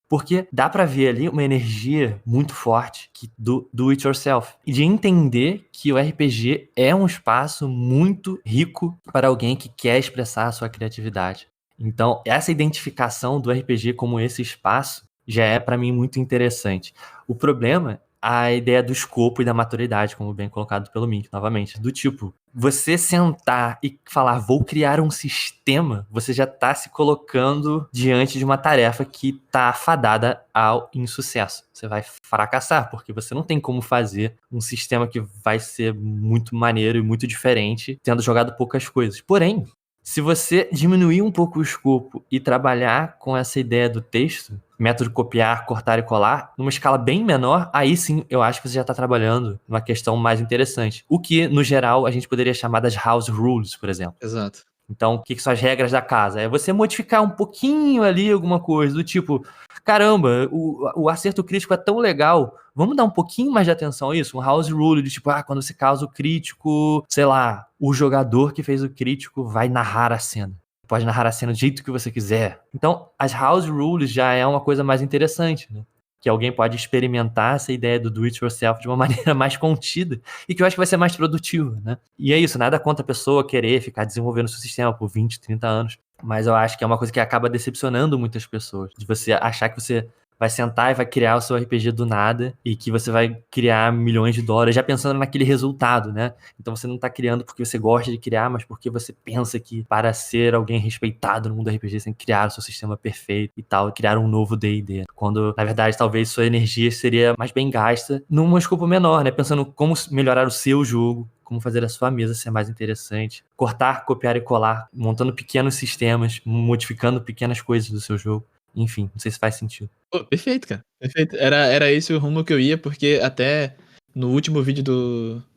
Porque dá pra ver ali uma energia muito forte do it yourself. E de entender que o RPG é um espaço muito rico para alguém que quer expressar a sua criatividade. Então, essa identificação do RPG como esse espaço já é pra mim muito interessante. O problema, a ideia do escopo e da maturidade, como bem colocado pelo Mink, novamente, do tipo, você sentar e falar, vou criar um sistema, você já tá se colocando diante de uma tarefa que tá fadada ao insucesso. Você vai fracassar, porque você não tem como fazer um sistema que vai ser muito maneiro e muito diferente, tendo jogado poucas coisas. Porém, se você diminuir um pouco o escopo e trabalhar com essa ideia do texto, método copiar, cortar e colar, numa escala bem menor, aí sim eu acho que você já está trabalhando numa questão mais interessante. O que, no geral, a gente poderia chamar das house rules, por exemplo. Exato. Então, o que são as regras da casa? É você modificar um pouquinho ali alguma coisa, do tipo, caramba, o acerto crítico é tão legal, vamos dar um pouquinho mais de atenção a isso? Um house rule de tipo, quando você causa o crítico, sei lá, o jogador que fez o crítico vai narrar a cena. Pode narrar a cena do jeito que você quiser. Então, as house rules já é uma coisa mais interessante, né? Que alguém pode experimentar essa ideia do do it yourself de uma maneira mais contida e que eu acho que vai ser mais produtiva, né? E é isso, nada contra a pessoa querer ficar desenvolvendo seu sistema por 20, 30 anos, mas eu acho que é uma coisa que acaba decepcionando muitas pessoas, de você achar que você vai sentar e vai criar o seu RPG do nada e que você vai criar milhões de dólares já pensando naquele resultado, né? Então você não tá criando porque você gosta de criar, mas porque você pensa que para ser alguém respeitado no mundo do RPG você tem que criar o seu sistema perfeito e tal, e criar um novo D&D. Quando, na verdade, talvez sua energia seria mais bem gasta num escopo menor, né? Pensando como melhorar o seu jogo, como fazer a sua mesa ser mais interessante, cortar, copiar e colar, montando pequenos sistemas, modificando pequenas coisas do seu jogo. Enfim, não sei se faz sentido. Pô, perfeito, cara. Perfeito. Era esse o rumo que eu ia, porque até no último vídeo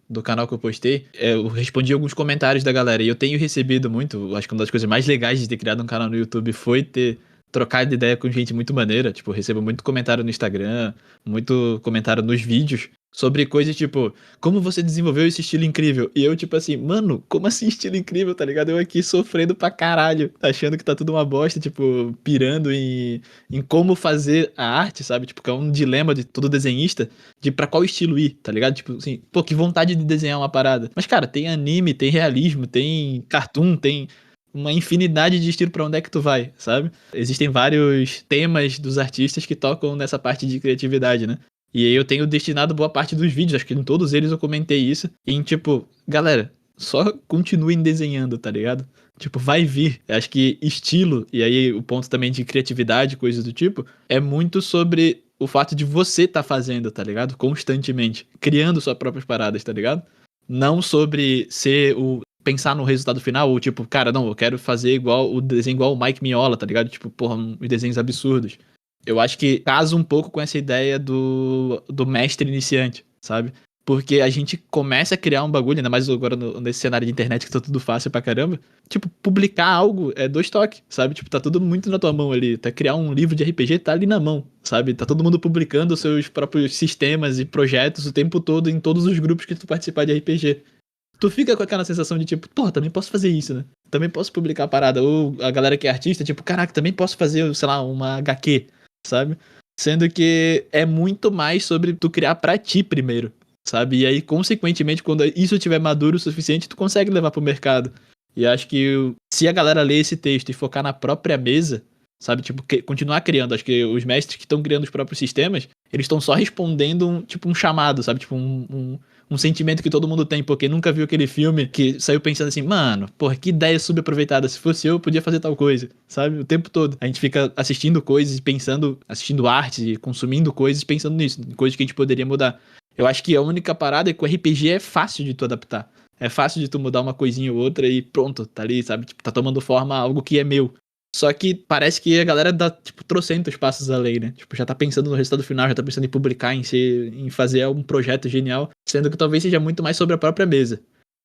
do canal que eu postei, eu respondi alguns comentários da galera. E eu tenho recebido muito, acho que uma das coisas mais legais de ter criado um canal no YouTube foi ter trocado ideia com gente muito maneira. Tipo, eu recebo muito comentário no Instagram, muito comentário nos vídeos sobre coisas tipo, como você desenvolveu esse estilo incrível? E eu, tipo assim, mano, como assim estilo incrível, tá ligado? Eu aqui sofrendo pra caralho, achando que tá tudo uma bosta, tipo, pirando em como fazer a arte, sabe? Tipo, que é um dilema de todo desenhista, de pra qual estilo ir, tá ligado? Tipo assim, pô, que vontade de desenhar uma parada. Mas, cara, tem anime, tem realismo, tem cartoon, tem uma infinidade de estilo pra onde é que tu vai, sabe? Existem vários temas dos artistas que tocam nessa parte de criatividade, né? E aí eu tenho destinado boa parte dos vídeos, acho que em todos eles eu comentei isso, em tipo, galera, só continuem desenhando, tá ligado? Tipo, vai vir. Eu acho que estilo, e aí o ponto também de criatividade, coisas do tipo, é muito sobre o fato de você tá fazendo, tá ligado? Constantemente, criando suas próprias paradas, tá ligado? Não sobre pensar no resultado final, ou tipo, cara, não, eu quero fazer igual o desenho igual o Mike Mignola, tá ligado? Tipo, porra, uns desenhos absurdos. Eu acho que casa um pouco com essa ideia do mestre iniciante, sabe? Porque a gente começa a criar um bagulho, ainda mais agora nesse cenário de internet que tá tudo fácil pra caramba. Tipo, publicar algo é 2 toques, sabe? Tipo, tá tudo muito na tua mão ali. Até criar um livro de RPG tá ali na mão, sabe? Tá todo mundo publicando os seus próprios sistemas e projetos o tempo todo em todos os grupos que tu participar de RPG. Tu fica com aquela sensação de tipo, pô, também posso fazer isso, né? Também posso publicar a parada. Ou a galera que é artista, tipo, caraca, também posso fazer, sei lá, uma HQ, sabe? Sendo que é muito mais sobre tu criar pra ti primeiro, sabe? E aí, consequentemente, quando isso tiver maduro o suficiente, tu consegue levar pro mercado. E acho que se a galera ler esse texto e focar na própria mesa, sabe? Tipo, continuar criando. Acho que os mestres que estão criando os próprios sistemas, eles estão só respondendo um chamado, sabe? Tipo, um sentimento que todo mundo tem, porque nunca viu aquele filme que saiu pensando assim, mano, porra, que ideia subaproveitada, se fosse eu podia fazer tal coisa, sabe? O tempo todo. A gente fica assistindo coisas e pensando, assistindo arte e consumindo coisas pensando nisso, coisas que a gente poderia mudar. Eu acho que a única parada é que o RPG é fácil de tu adaptar. É fácil de tu mudar uma coisinha ou outra e pronto, tá ali, sabe? Tipo, tá tomando forma algo que é meu. Só que parece que a galera dá, tipo, trocentos passos além, né? Tipo, já tá pensando no resultado final, já tá pensando em publicar, em fazer um projeto genial, sendo que talvez seja muito mais sobre a própria mesa.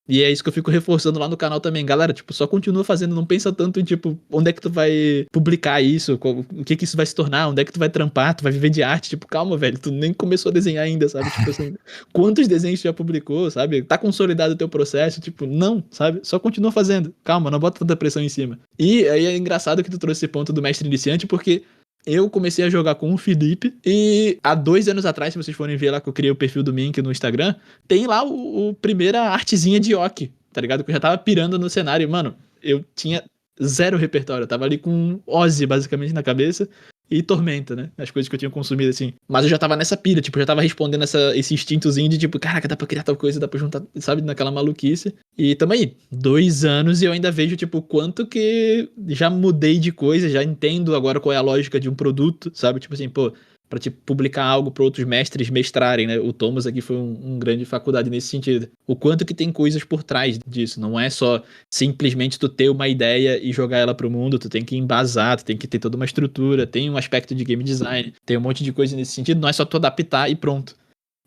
E é isso que eu fico reforçando lá no canal também. Galera, tipo, só continua fazendo, não pensa tanto em, tipo, onde é que tu vai publicar isso, o que isso vai se tornar, onde é que tu vai trampar, tu vai viver de arte. Tipo, calma, velho, tu nem começou a desenhar ainda, sabe? Tipo assim, quantos desenhos tu já publicou, sabe? Tá consolidado o teu processo, tipo, não, sabe? Só continua fazendo. Calma, não bota tanta pressão em cima. E aí é engraçado que tu trouxe esse ponto do mestre iniciante, porque Eu comecei a jogar com o Felipe e há 2 anos atrás, se vocês forem ver lá que eu criei o perfil do Mink no Instagram, tem lá o primeira artezinha de Yoki, tá ligado? Que eu já tava pirando no cenário. Mano, eu tinha 0 repertório. Eu tava ali com Ozzy, basicamente, na cabeça e Tormenta, né? As coisas que eu tinha consumido, assim. Mas eu já tava nessa pira, tipo, eu já tava respondendo esse instintozinho de tipo, caraca, dá pra criar tal coisa, dá pra juntar, sabe? Naquela maluquice. E tamo aí, 2 anos e eu ainda vejo, tipo, o quanto que já mudei de coisa, já entendo agora qual é a lógica de um produto, sabe? Tipo assim, pô, pra tipo, publicar algo pra outros mestres mestrarem, né? O Thomas aqui foi um grande faculdade nesse sentido. O quanto que tem coisas por trás disso, não é só simplesmente tu ter uma ideia e jogar ela pro mundo, tu tem que embasar, tu tem que ter toda uma estrutura, tem um aspecto de game design, tem um monte de coisa nesse sentido, não é só tu adaptar e pronto.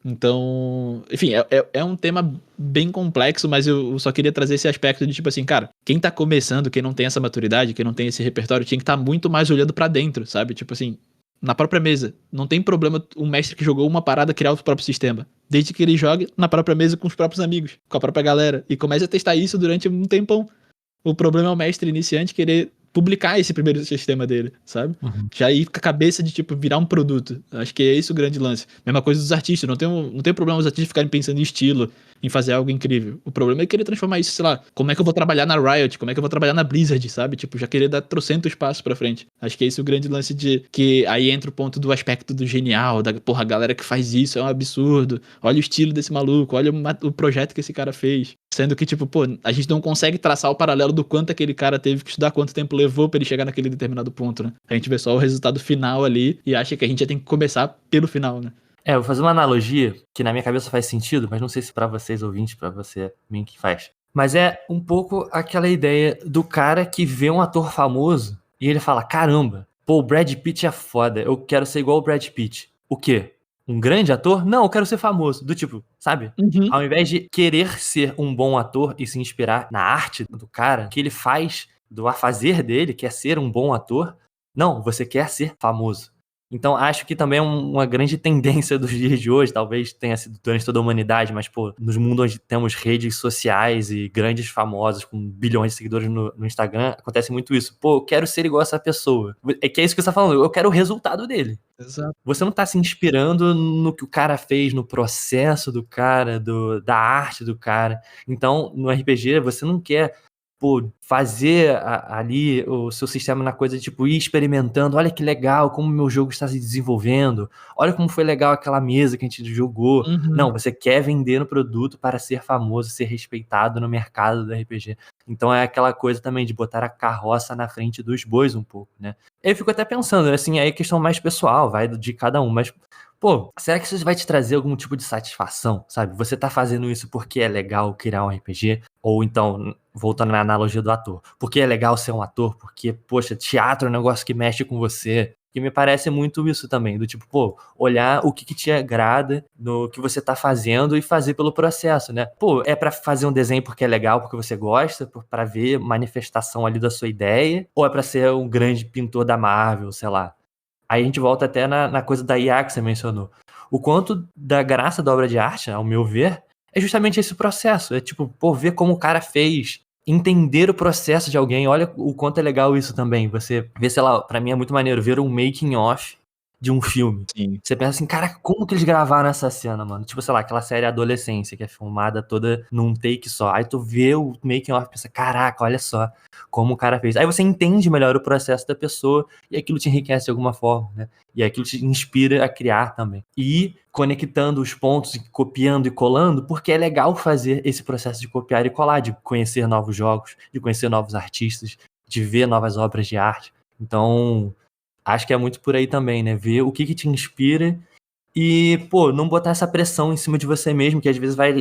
Então, enfim, é um tema bem complexo, mas eu só queria trazer esse aspecto de tipo assim, cara, quem tá começando, quem não tem essa maturidade, quem não tem esse repertório, tinha que estar muito mais olhando pra dentro, sabe? Tipo assim, na própria mesa. Não tem problema um mestre que jogou uma parada criar o próprio sistema. Desde que ele jogue na própria mesa com os próprios amigos, com a própria galera. E comece a testar isso durante um tempão. O problema é o mestre iniciante querer publicar esse primeiro sistema dele, sabe? Já ir com a cabeça de, tipo, virar um produto. Acho que é esse o grande lance. Mesma coisa dos artistas. Não tem problema os artistas ficarem pensando em estilo, em fazer algo incrível. O problema é querer transformar isso, sei lá, como é que eu vou trabalhar na Riot, como é que eu vou trabalhar na Blizzard, sabe? Tipo, já querer dar trocentos passos pra frente. Acho que é esse o grande lance de que aí entra o ponto do aspecto do genial, da, porra, a galera que faz isso é um absurdo. Olha o estilo desse maluco, olha o projeto que esse cara fez. Sendo que, tipo, pô, a gente não consegue traçar o paralelo do quanto aquele cara teve que estudar, quanto tempo levou pra ele chegar naquele determinado ponto, né? A gente vê só o resultado final ali e acha que a gente já tem que começar pelo final, né? Eu vou fazer uma analogia que na minha cabeça faz sentido, mas não sei se pra vocês ouvintes, pra você, Mink, faz. Mas é um pouco aquela ideia do cara que vê um ator famoso e ele fala, caramba, pô, o Brad Pitt é foda, eu quero ser igual o Brad Pitt. O quê? Um grande ator? Não, eu quero ser famoso. Do tipo, sabe? Uhum. Ao invés de querer ser um bom ator e se inspirar na arte do cara, que ele faz do afazer dele, que é ser um bom ator, não, você quer ser famoso. Então, acho que também é uma grande tendência dos dias de hoje, talvez tenha sido durante toda a humanidade, mas, pô, nos mundos onde temos redes sociais e grandes famosos com bilhões de seguidores no Instagram, acontece muito isso. Pô, eu quero ser igual a essa pessoa. É que é isso que você tá falando, eu quero o resultado dele. Exato. Você não tá se inspirando no que o cara fez, no processo do cara, da arte do cara. Então, no RPG, você não quer, pô, fazer ali o seu sistema na coisa de, tipo, ir experimentando. Olha que legal, como o meu jogo está se desenvolvendo. Olha como foi legal aquela mesa que a gente jogou. Uhum. Não, você quer vender o produto para ser famoso, ser respeitado no mercado do RPG. Então é aquela coisa também de botar a carroça na frente dos bois um pouco, né? Eu fico até pensando, assim, aí é questão mais pessoal, vai de cada um, mas, pô, será que isso vai te trazer algum tipo de satisfação, sabe? Você tá fazendo isso porque é legal criar um RPG? Ou então, voltando na analogia do ator, porque é legal ser um ator? Porque, poxa, teatro é um negócio que mexe com você. Que me parece muito isso também, do tipo, pô, olhar o que te agrada no que você tá fazendo e fazer pelo processo, né? Pô, é pra fazer um desenho porque é legal, porque você gosta, pra ver manifestação ali da sua ideia, ou é pra ser um grande pintor da Marvel, sei lá. Aí a gente volta até na coisa da IA que você mencionou. O quanto da graça da obra de arte, ao meu ver, é justamente esse processo. É tipo, pô, ver como o cara fez, entender o processo de alguém. Olha o quanto é legal isso também. Você vê, sei lá, pra mim é muito maneiro ver um making of de um filme. Sim. Você pensa assim, cara, como que eles gravaram essa cena, mano? Tipo, sei lá, aquela série Adolescência, que é filmada toda num take só. Aí tu vê o making of e pensa, caraca, olha só como o cara fez. Aí você entende melhor o processo da pessoa e aquilo te enriquece de alguma forma, né? E aquilo te inspira a criar também. E conectando os pontos, copiando e colando, porque é legal fazer esse processo de copiar e colar, de conhecer novos jogos, de conhecer novos artistas, de ver novas obras de arte. Então, acho que é muito por aí também, né? Ver o que te inspira e, pô, não botar essa pressão em cima de você mesmo, que às vezes vai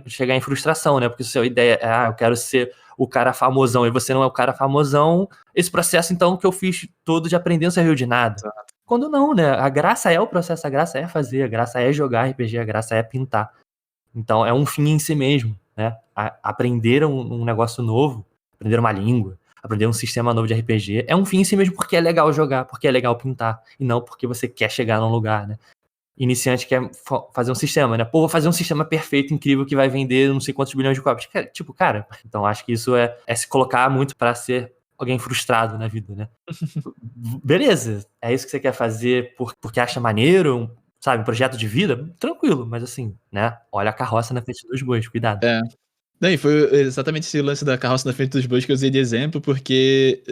chegar em frustração, né? Porque se a sua ideia é, eu quero ser o cara famosão, e você não é o cara famosão, esse processo, então, que eu fiz todo de aprender não serviu de nada. Exato. Quando não, né? A graça é o processo, a graça é fazer, a graça é jogar RPG, a graça é pintar. Então, é um fim em si mesmo, né? Aprender um negócio novo, aprender uma língua, aprender um sistema novo de RPG, é um fim em si mesmo porque é legal jogar, porque é legal pintar, e não porque você quer chegar num lugar, né? Iniciante quer fazer um sistema, né? Pô, vou fazer um sistema perfeito, incrível, que vai vender não sei quantos bilhões de cópias. Tipo, cara, então acho que isso é se colocar muito pra ser alguém frustrado na vida, né? Beleza, é isso que você quer fazer porque acha maneiro, sabe, um projeto de vida? Tranquilo, mas assim, né? Olha a carroça na frente dos bois, cuidado. Não, e foi exatamente esse lance da carroça na frente dos bois que eu usei de exemplo, porque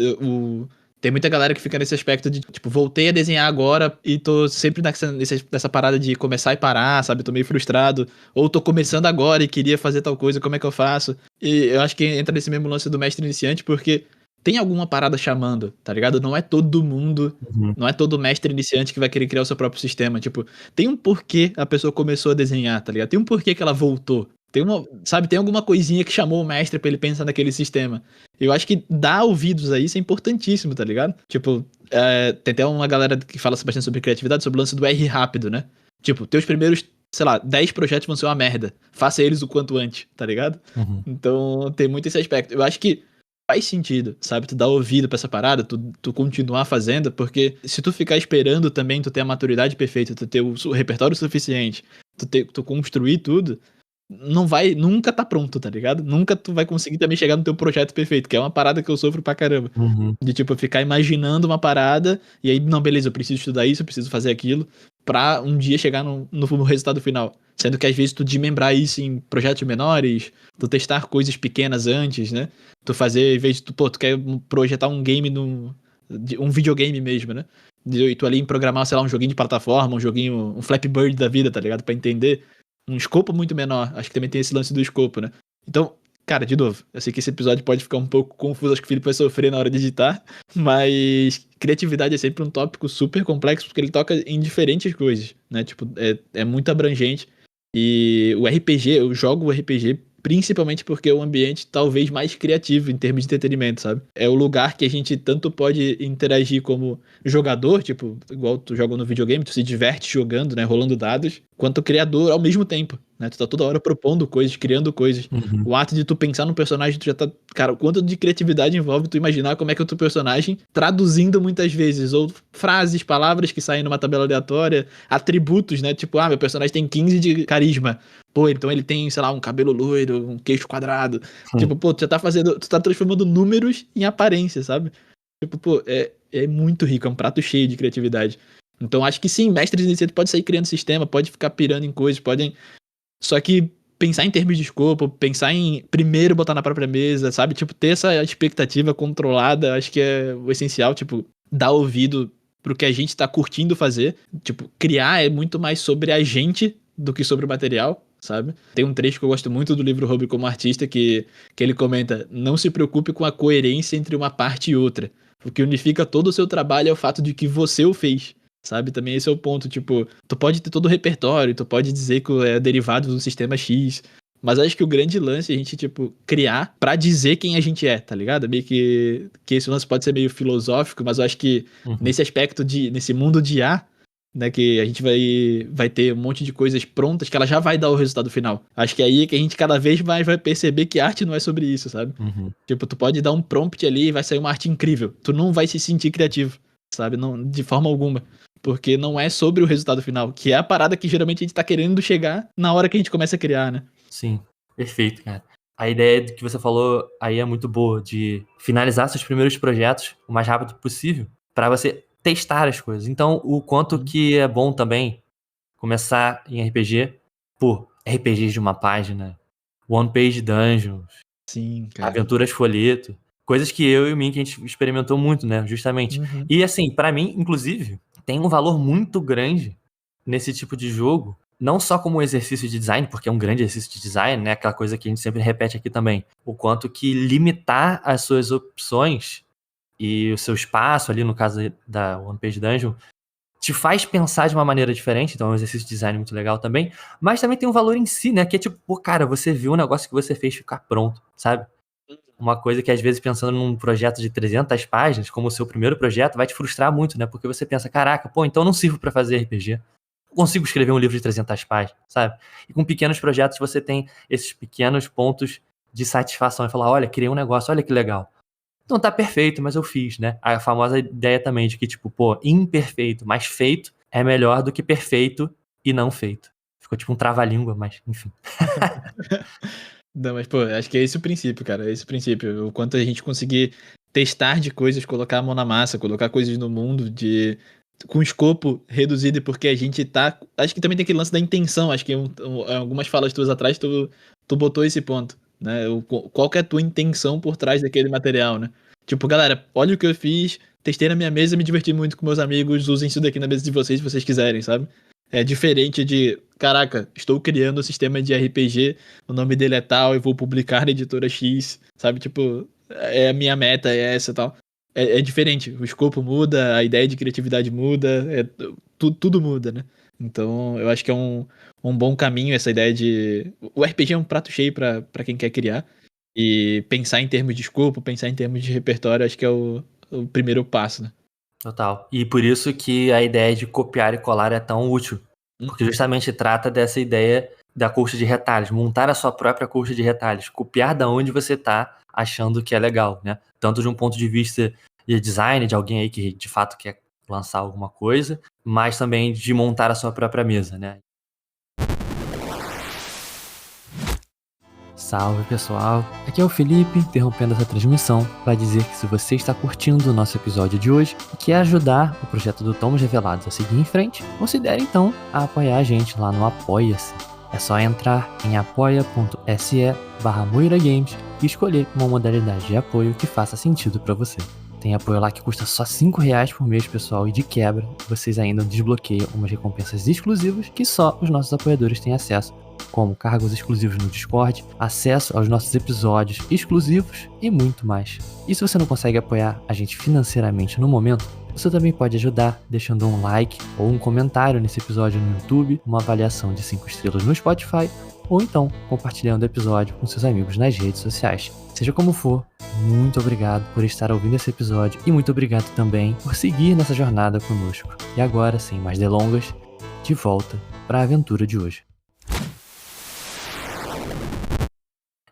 tem muita galera que fica nesse aspecto de, tipo, voltei a desenhar agora e tô sempre nessa parada de começar e parar, sabe? Tô meio frustrado. Ou tô começando agora e queria fazer tal coisa, como é que eu faço? E eu acho que entra nesse mesmo lance do mestre iniciante, porque tem alguma parada chamando, tá ligado? Não é todo mundo, não é todo mestre iniciante que vai querer criar o seu próprio sistema. Tipo, tem um porquê a pessoa começou a desenhar, tá ligado? Tem um porquê que ela voltou. Tem alguma coisinha que chamou o mestre pra ele pensar naquele sistema. Eu acho que dar ouvidos a isso é importantíssimo, tá ligado? Tipo, tem até uma galera que fala bastante sobre criatividade, sobre o lance do R rápido, né? Tipo, teus primeiros, sei lá, 10 projetos vão ser uma merda. Faça eles o quanto antes, tá ligado? Então, tem muito esse aspecto. Eu acho que faz sentido, sabe? Tu dar ouvido pra essa parada, tu continuar fazendo, porque se tu ficar esperando também, tu ter a maturidade perfeita, tu ter o repertório suficiente, tu construir tudo, não vai, nunca tá pronto, tá ligado? Nunca tu vai conseguir também chegar no teu projeto perfeito, que é uma parada que eu sofro pra caramba. De, tipo, ficar imaginando uma parada, e aí, não, beleza, eu preciso estudar isso, eu preciso fazer aquilo, pra um dia chegar no resultado final. Sendo que, às vezes, tu desmembrar isso em projetos menores, tu testar coisas pequenas antes, né? Tu fazer, em vez de tu quer projetar um game um videogame mesmo, né? E tu ali programar, sei lá, um joguinho de plataforma, um Flappy Bird da vida, tá ligado? Pra entender um escopo muito menor. Acho que também tem esse lance do escopo, né? Então, cara, de novo, eu sei que esse episódio pode ficar um pouco confuso, acho que o Felipe vai sofrer na hora de editar, mas criatividade é sempre um tópico super complexo, porque ele toca em diferentes coisas, né? Tipo, é muito abrangente. E o RPG, eu jogo o RPG principalmente porque é o ambiente talvez mais criativo em termos de entretenimento, sabe? É o lugar que a gente tanto pode interagir como jogador, tipo, igual tu joga no videogame, tu se diverte jogando, né, rolando dados, quanto criador ao mesmo tempo, né? Tu tá toda hora propondo coisas, criando coisas. O ato de tu pensar no personagem, tu já tá... Cara, o quanto de criatividade envolve tu imaginar como é que é o teu personagem traduzindo muitas vezes, ou frases, palavras que saem numa tabela aleatória, atributos, né? Tipo, meu personagem tem 15 de carisma. Pô, então ele tem, sei lá, um cabelo loiro, um queixo quadrado. Tipo, pô, tu tá transformando números em aparência, sabe? Tipo, pô, é muito rico, é um prato cheio de criatividade. Então acho que sim, mestres iniciantes pode sair criando sistema, pode ficar pirando em coisas, podem... Só que pensar em termos de escopo, pensar em primeiro botar na própria mesa, sabe? Tipo, ter essa expectativa controlada, acho que é o essencial, tipo, dar ouvido pro que a gente tá curtindo fazer. Tipo, criar é muito mais sobre a gente do que sobre o material, sabe? Tem um trecho que eu gosto muito do livro Hobby como Artista que ele comenta: não se preocupe com a coerência entre uma parte e outra. O que unifica todo o seu trabalho é o fato de que você o fez, sabe? Também esse é o ponto, tipo, tu pode ter todo o repertório, tu pode dizer que é derivado do sistema X, mas acho que o grande lance é a gente, tipo, criar pra dizer quem a gente é, tá ligado? Meio que esse lance pode ser meio filosófico, mas eu acho que nesse aspecto nesse mundo de IA, né, que a gente vai ter um monte de coisas prontas que ela já vai dar o resultado final. Acho que é aí que a gente cada vez mais vai perceber que arte não é sobre isso, sabe? Tipo, tu pode dar um prompt ali e vai sair uma arte incrível. Tu não vai se sentir criativo, sabe? Não, de forma alguma. Porque não é sobre o resultado final, que é a parada que geralmente a gente tá querendo chegar na hora que a gente começa a criar, né? Sim, perfeito, cara. A ideia que você falou aí é muito boa, de finalizar seus primeiros projetos o mais rápido possível, pra você testar as coisas. Então, o quanto que é bom também começar em RPG, RPGs de uma página, One Page Dungeons, Sim, cara. Aventuras Folheto, coisas que eu e o Mink a gente experimentou muito, né, justamente. E assim, pra mim, inclusive, tem um valor muito grande nesse tipo de jogo, não só como exercício de design, porque é um grande exercício de design, né, aquela coisa que a gente sempre repete aqui também, o quanto que limitar as suas opções e o seu espaço ali, no caso da One Page Dungeon, te faz pensar de uma maneira diferente, então é um exercício de design muito legal também, mas também tem um valor em si, né, que é tipo, pô, cara, você viu um negócio que você fez ficar pronto, sabe? Uma coisa que às vezes pensando num projeto de 300 páginas, como o seu primeiro projeto, vai te frustrar muito, né, porque você pensa, caraca, pô, então eu não sirvo pra fazer RPG. Eu consigo escrever um livro de 300 páginas, sabe? E com pequenos projetos você tem esses pequenos pontos de satisfação e falar, olha, criei um negócio, olha que legal. Não tá perfeito, mas eu fiz, né? A famosa ideia também de que, tipo, pô, imperfeito, mas feito é melhor do que perfeito e não feito. Ficou tipo um trava-língua, mas enfim. Não, mas, pô, acho que é esse o princípio, cara. É esse o princípio. O quanto a gente conseguir testar de coisas, colocar a mão na massa, colocar coisas no mundo com escopo reduzido, porque a gente tá... Acho que também tem aquele lance da intenção, acho que algumas falas tuas atrás tu botou esse ponto, né? Qual que é a tua intenção por trás daquele material, né? Tipo, galera, olha o que eu fiz, testei na minha mesa, me diverti muito com meus amigos, usem isso daqui na mesa de vocês se vocês quiserem, sabe? É diferente de, caraca, estou criando um sistema de RPG, o nome dele é tal, eu vou publicar na editora X, sabe? Tipo, é a minha meta, é essa e tal. É diferente, o escopo muda, a ideia de criatividade muda, tudo muda, né? Então, eu acho que é um bom caminho essa ideia de... O RPG é um prato cheio pra quem quer criar, e pensar em termos de escopo, pensar em termos de repertório, acho que é o primeiro passo, né? Total. E por isso que a ideia de copiar e colar é tão útil. Porque justamente trata dessa ideia da colcha de retalhos, montar a sua própria colcha de retalhos, copiar da onde você está achando que é legal, né? Tanto de um ponto de vista de design, de alguém aí que de fato quer lançar alguma coisa, mas também de montar a sua própria mesa, né? Salve pessoal, aqui é o Felipe interrompendo essa transmissão para dizer que se você está curtindo o nosso episódio de hoje e quer ajudar o projeto do Tomos Revelados a seguir em frente, considere então a apoiar a gente lá no Apoia-se. É só entrar em apoia.se/MoiraGames e escolher uma modalidade de apoio que faça sentido para você. Tem apoio lá que custa só R$5 por mês, pessoal, e de quebra vocês ainda desbloqueiam umas recompensas exclusivas que só os nossos apoiadores têm acesso, como cargos exclusivos no Discord, acesso aos nossos episódios exclusivos e muito mais. E se você não consegue apoiar a gente financeiramente no momento, você também pode ajudar deixando um like ou um comentário nesse episódio no YouTube, uma avaliação de 5 estrelas no Spotify, ou então compartilhando o episódio com seus amigos nas redes sociais. Seja como for, muito obrigado por estar ouvindo esse episódio e muito obrigado também por seguir nessa jornada conosco. E agora, sem mais delongas, de volta para a aventura de hoje.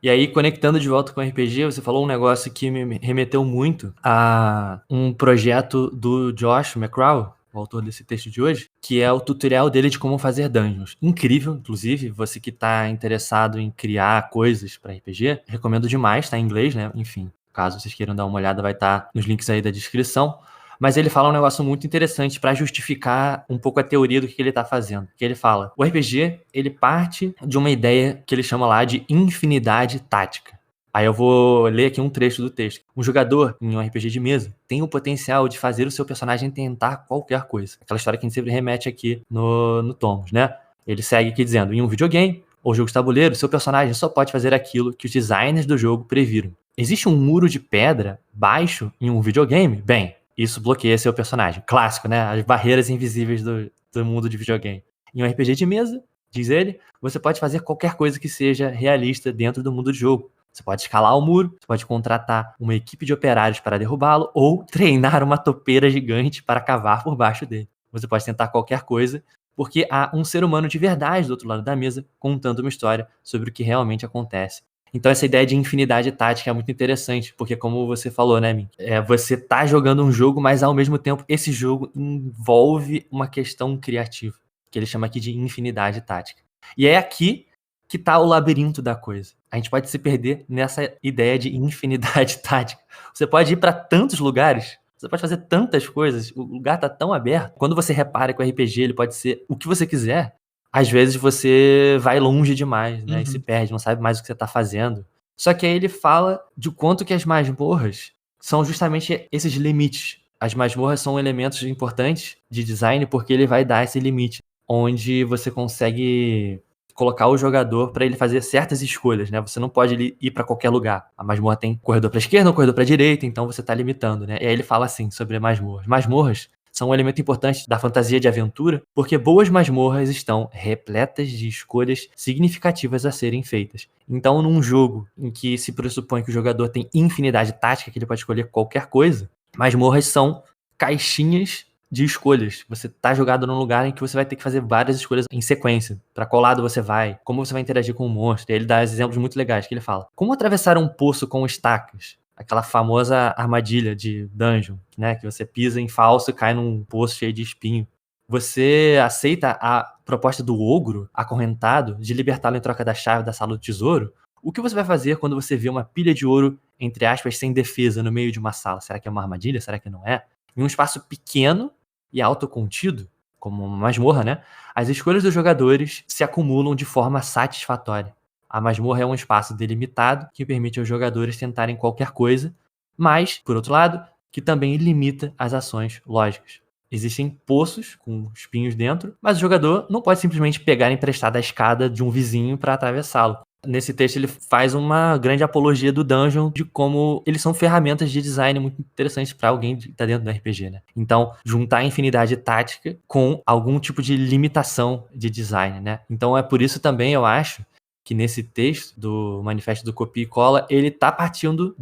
E aí, conectando de volta com o RPG, você falou um negócio que me remeteu muito a um projeto do Josh McCraw, o autor desse texto de hoje, que é o tutorial dele de como fazer dungeons. Incrível, inclusive, você que está interessado em criar coisas para RPG, recomendo demais, tá em inglês, né? Enfim, caso vocês queiram dar uma olhada, vai estar nos links aí da descrição. Mas ele fala um negócio muito interessante para justificar um pouco a teoria do que ele está fazendo. Que ele fala, o RPG, ele parte de uma ideia que ele chama lá de infinidade tática. Aí eu vou ler aqui um trecho do texto. Um jogador em um RPG de mesa tem o potencial de fazer o seu personagem tentar qualquer coisa. Aquela história que a gente sempre remete aqui no Tomos, né? Ele segue aqui dizendo, em um videogame ou jogo de tabuleiro, seu personagem só pode fazer aquilo que os designers do jogo previram. Existe um muro de pedra baixo em um videogame? Bem, isso bloqueia seu personagem. Clássico, né? As barreiras invisíveis do mundo de videogame. Em um RPG de mesa, diz ele, você pode fazer qualquer coisa que seja realista dentro do mundo de jogo. Você pode escalar o muro, você pode contratar uma equipe de operários para derrubá-lo ou treinar uma topeira gigante para cavar por baixo dele. Você pode tentar qualquer coisa, porque há um ser humano de verdade do outro lado da mesa contando uma história sobre o que realmente acontece. Então essa ideia de infinidade tática é muito interessante, porque como você falou, né, Min? Você tá jogando um jogo, mas ao mesmo tempo esse jogo envolve uma questão criativa, que ele chama aqui de infinidade tática. E é aqui que tá o labirinto da coisa. A gente pode se perder nessa ideia de infinidade tática. Você pode ir para tantos lugares, você pode fazer tantas coisas, o lugar tá tão aberto. Quando você repara que o RPG ele pode ser o que você quiser, às vezes você vai longe demais, né? E se perde, não sabe mais o que você tá fazendo. Só que aí ele fala de quanto que as masmorras são justamente esses limites. As masmorras são elementos importantes de design porque ele vai dar esse limite, onde você consegue colocar o jogador para ele fazer certas escolhas, né? Você não pode ir para qualquer lugar. A masmorra tem corredor para esquerda ou corredor para direita, então você tá limitando, né? E aí ele fala assim sobre masmorras. Masmorras são um elemento importante da fantasia de aventura, porque boas masmorras estão repletas de escolhas significativas a serem feitas. Então, num jogo em que se pressupõe que o jogador tem infinidade tática, que ele pode escolher qualquer coisa, masmorras são caixinhas de escolhas. Você tá jogado num lugar em que você vai ter que fazer várias escolhas em sequência. Para qual lado você vai, como você vai interagir com o monstro. E ele dá exemplos muito legais, que ele fala. Como atravessar um poço com estacas? Aquela famosa armadilha de dungeon, né? Que você pisa em falso e cai num poço cheio de espinho. Você aceita a proposta do ogro acorrentado de libertá-lo em troca da chave da sala do tesouro? O que você vai fazer quando você vê uma pilha de ouro entre aspas, sem defesa no meio de uma sala. Será que é uma armadilha? Será que não é? Em um espaço pequeno e autocontido, como uma masmorra, né? As escolhas dos jogadores se acumulam de forma satisfatória. A masmorra é um espaço delimitado que permite aos jogadores tentarem qualquer coisa, mas, por outro lado, que também limita as ações lógicas. Existem poços com espinhos dentro, mas o jogador não pode simplesmente pegar emprestada a escada de um vizinho para atravessá-lo. Nesse texto ele faz uma grande apologia do dungeon, de como eles são ferramentas de design muito interessantes para alguém que está dentro do RPG, né? Então, juntar a infinidade tática com algum tipo de limitação de design, né? Então é por isso também, eu acho, que nesse texto do Manifesto do Copia e Cola, ele tá partindo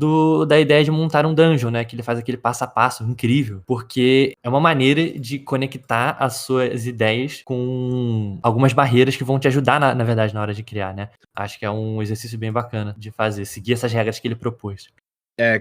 da ideia de montar um dungeon, né? Que ele faz aquele passo a passo incrível, porque é uma maneira de conectar as suas ideias com algumas barreiras que vão te ajudar, na verdade, na hora de criar, né? Acho que é um exercício bem bacana de fazer, seguir essas regras que ele propôs.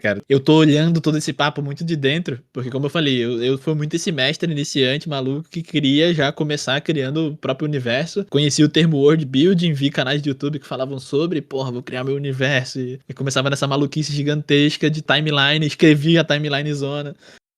Cara, eu tô olhando todo esse papo muito de dentro, porque como eu falei, eu fui muito esse mestre iniciante maluco que queria já começar criando o próprio universo. Conheci o termo world building, vi canais de YouTube que falavam sobre, porra, vou criar meu universo, e começava nessa maluquice gigantesca de timeline, escrevia a timeline zona.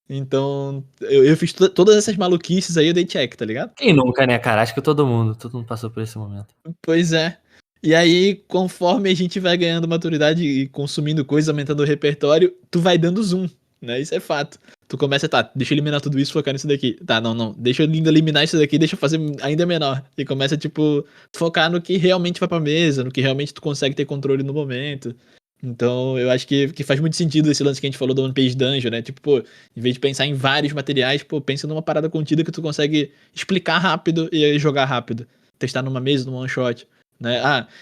Então, eu fiz todas essas maluquices aí, eu dei check, tá ligado? Quem nunca, né, cara? Acho que todo mundo passou por esse momento. Pois é. E aí, conforme a gente vai ganhando maturidade e consumindo coisas, aumentando o repertório, tu vai dando zoom, né? Isso é fato. Tu começa, tá, deixa eu eliminar tudo isso, focar nisso daqui. Tá, não, deixa eu eliminar isso daqui, deixa eu fazer ainda menor. E começa, tipo, focar no que realmente vai pra mesa, no que realmente tu consegue ter controle no momento. Então, eu acho que faz muito sentido esse lance que a gente falou do One Page Dungeon, né? Tipo, pô, em vez de pensar em vários materiais, pô, pensa numa parada contida que tu consegue explicar rápido e aí jogar rápido. Testar numa mesa, num one shot. Né?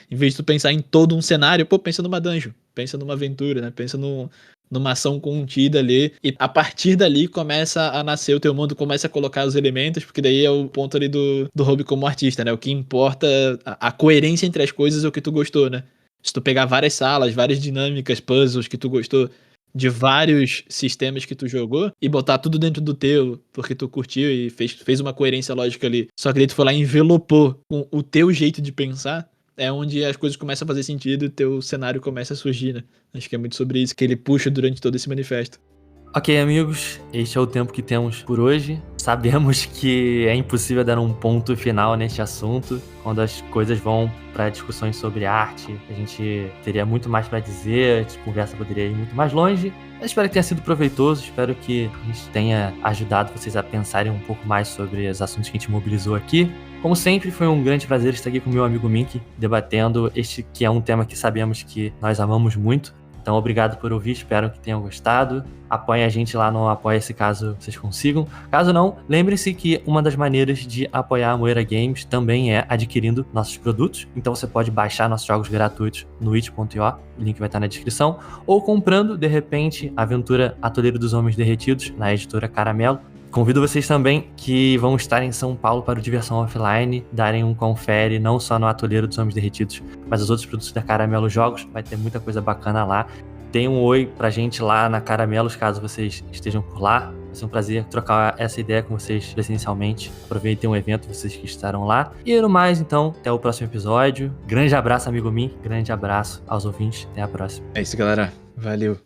Em vez de tu pensar em todo um cenário, pô, pensa numa dungeon, pensa numa aventura, né? Pensa numa ação contida ali, e a partir dali começa a nascer o teu mundo, começa a colocar os elementos, porque daí é o ponto ali do hobby como artista, né? O que importa, a coerência entre as coisas é o que tu gostou, né? Se tu pegar várias salas, várias dinâmicas, puzzles que tu gostou, de vários sistemas que tu jogou e botar tudo dentro do teu, porque tu curtiu e fez uma coerência lógica ali. Só que daí tu foi lá e envelopou com o teu jeito de pensar, é onde as coisas começam a fazer sentido e o teu cenário começa a surgir, né? Acho que é muito sobre isso que ele puxa durante todo esse manifesto. Ok, amigos, este é o tempo que temos por hoje. Sabemos que é impossível dar um ponto final neste assunto. Quando as coisas vão para discussões sobre arte, a gente teria muito mais para dizer, a conversa poderia ir muito mais longe. Eu espero que tenha sido proveitoso, espero que a gente tenha ajudado vocês a pensarem um pouco mais sobre os assuntos que a gente mobilizou aqui. Como sempre, foi um grande prazer estar aqui com o meu amigo Mink, debatendo este que é um tema que sabemos que nós amamos muito. Então, obrigado por ouvir, espero que tenham gostado. Apoiem a gente lá no Apoia-se caso vocês consigam. Caso não, lembre-se que uma das maneiras de apoiar a Moeira Games também é adquirindo nossos produtos. Então você pode baixar nossos jogos gratuitos no itch.io, o link vai estar na descrição. Ou comprando, de repente, a aventura Atoleiro dos Homens Derretidos, na editora Caramelo. Convido vocês também que vão estar em São Paulo para o Diversão Offline, darem um confere não só no Atoleiro dos Homens Derretidos, mas os outros produtos da Caramelo Jogos, vai ter muita coisa bacana lá. Deem um oi pra gente lá na Caramelos, caso vocês estejam por lá. Vai ser um prazer trocar essa ideia com vocês presencialmente. Aproveitem o evento, vocês que estarão lá. E no mais, então, até o próximo episódio. Grande abraço, amigo Min. Grande abraço aos ouvintes. Até a próxima. É isso, galera. Valeu.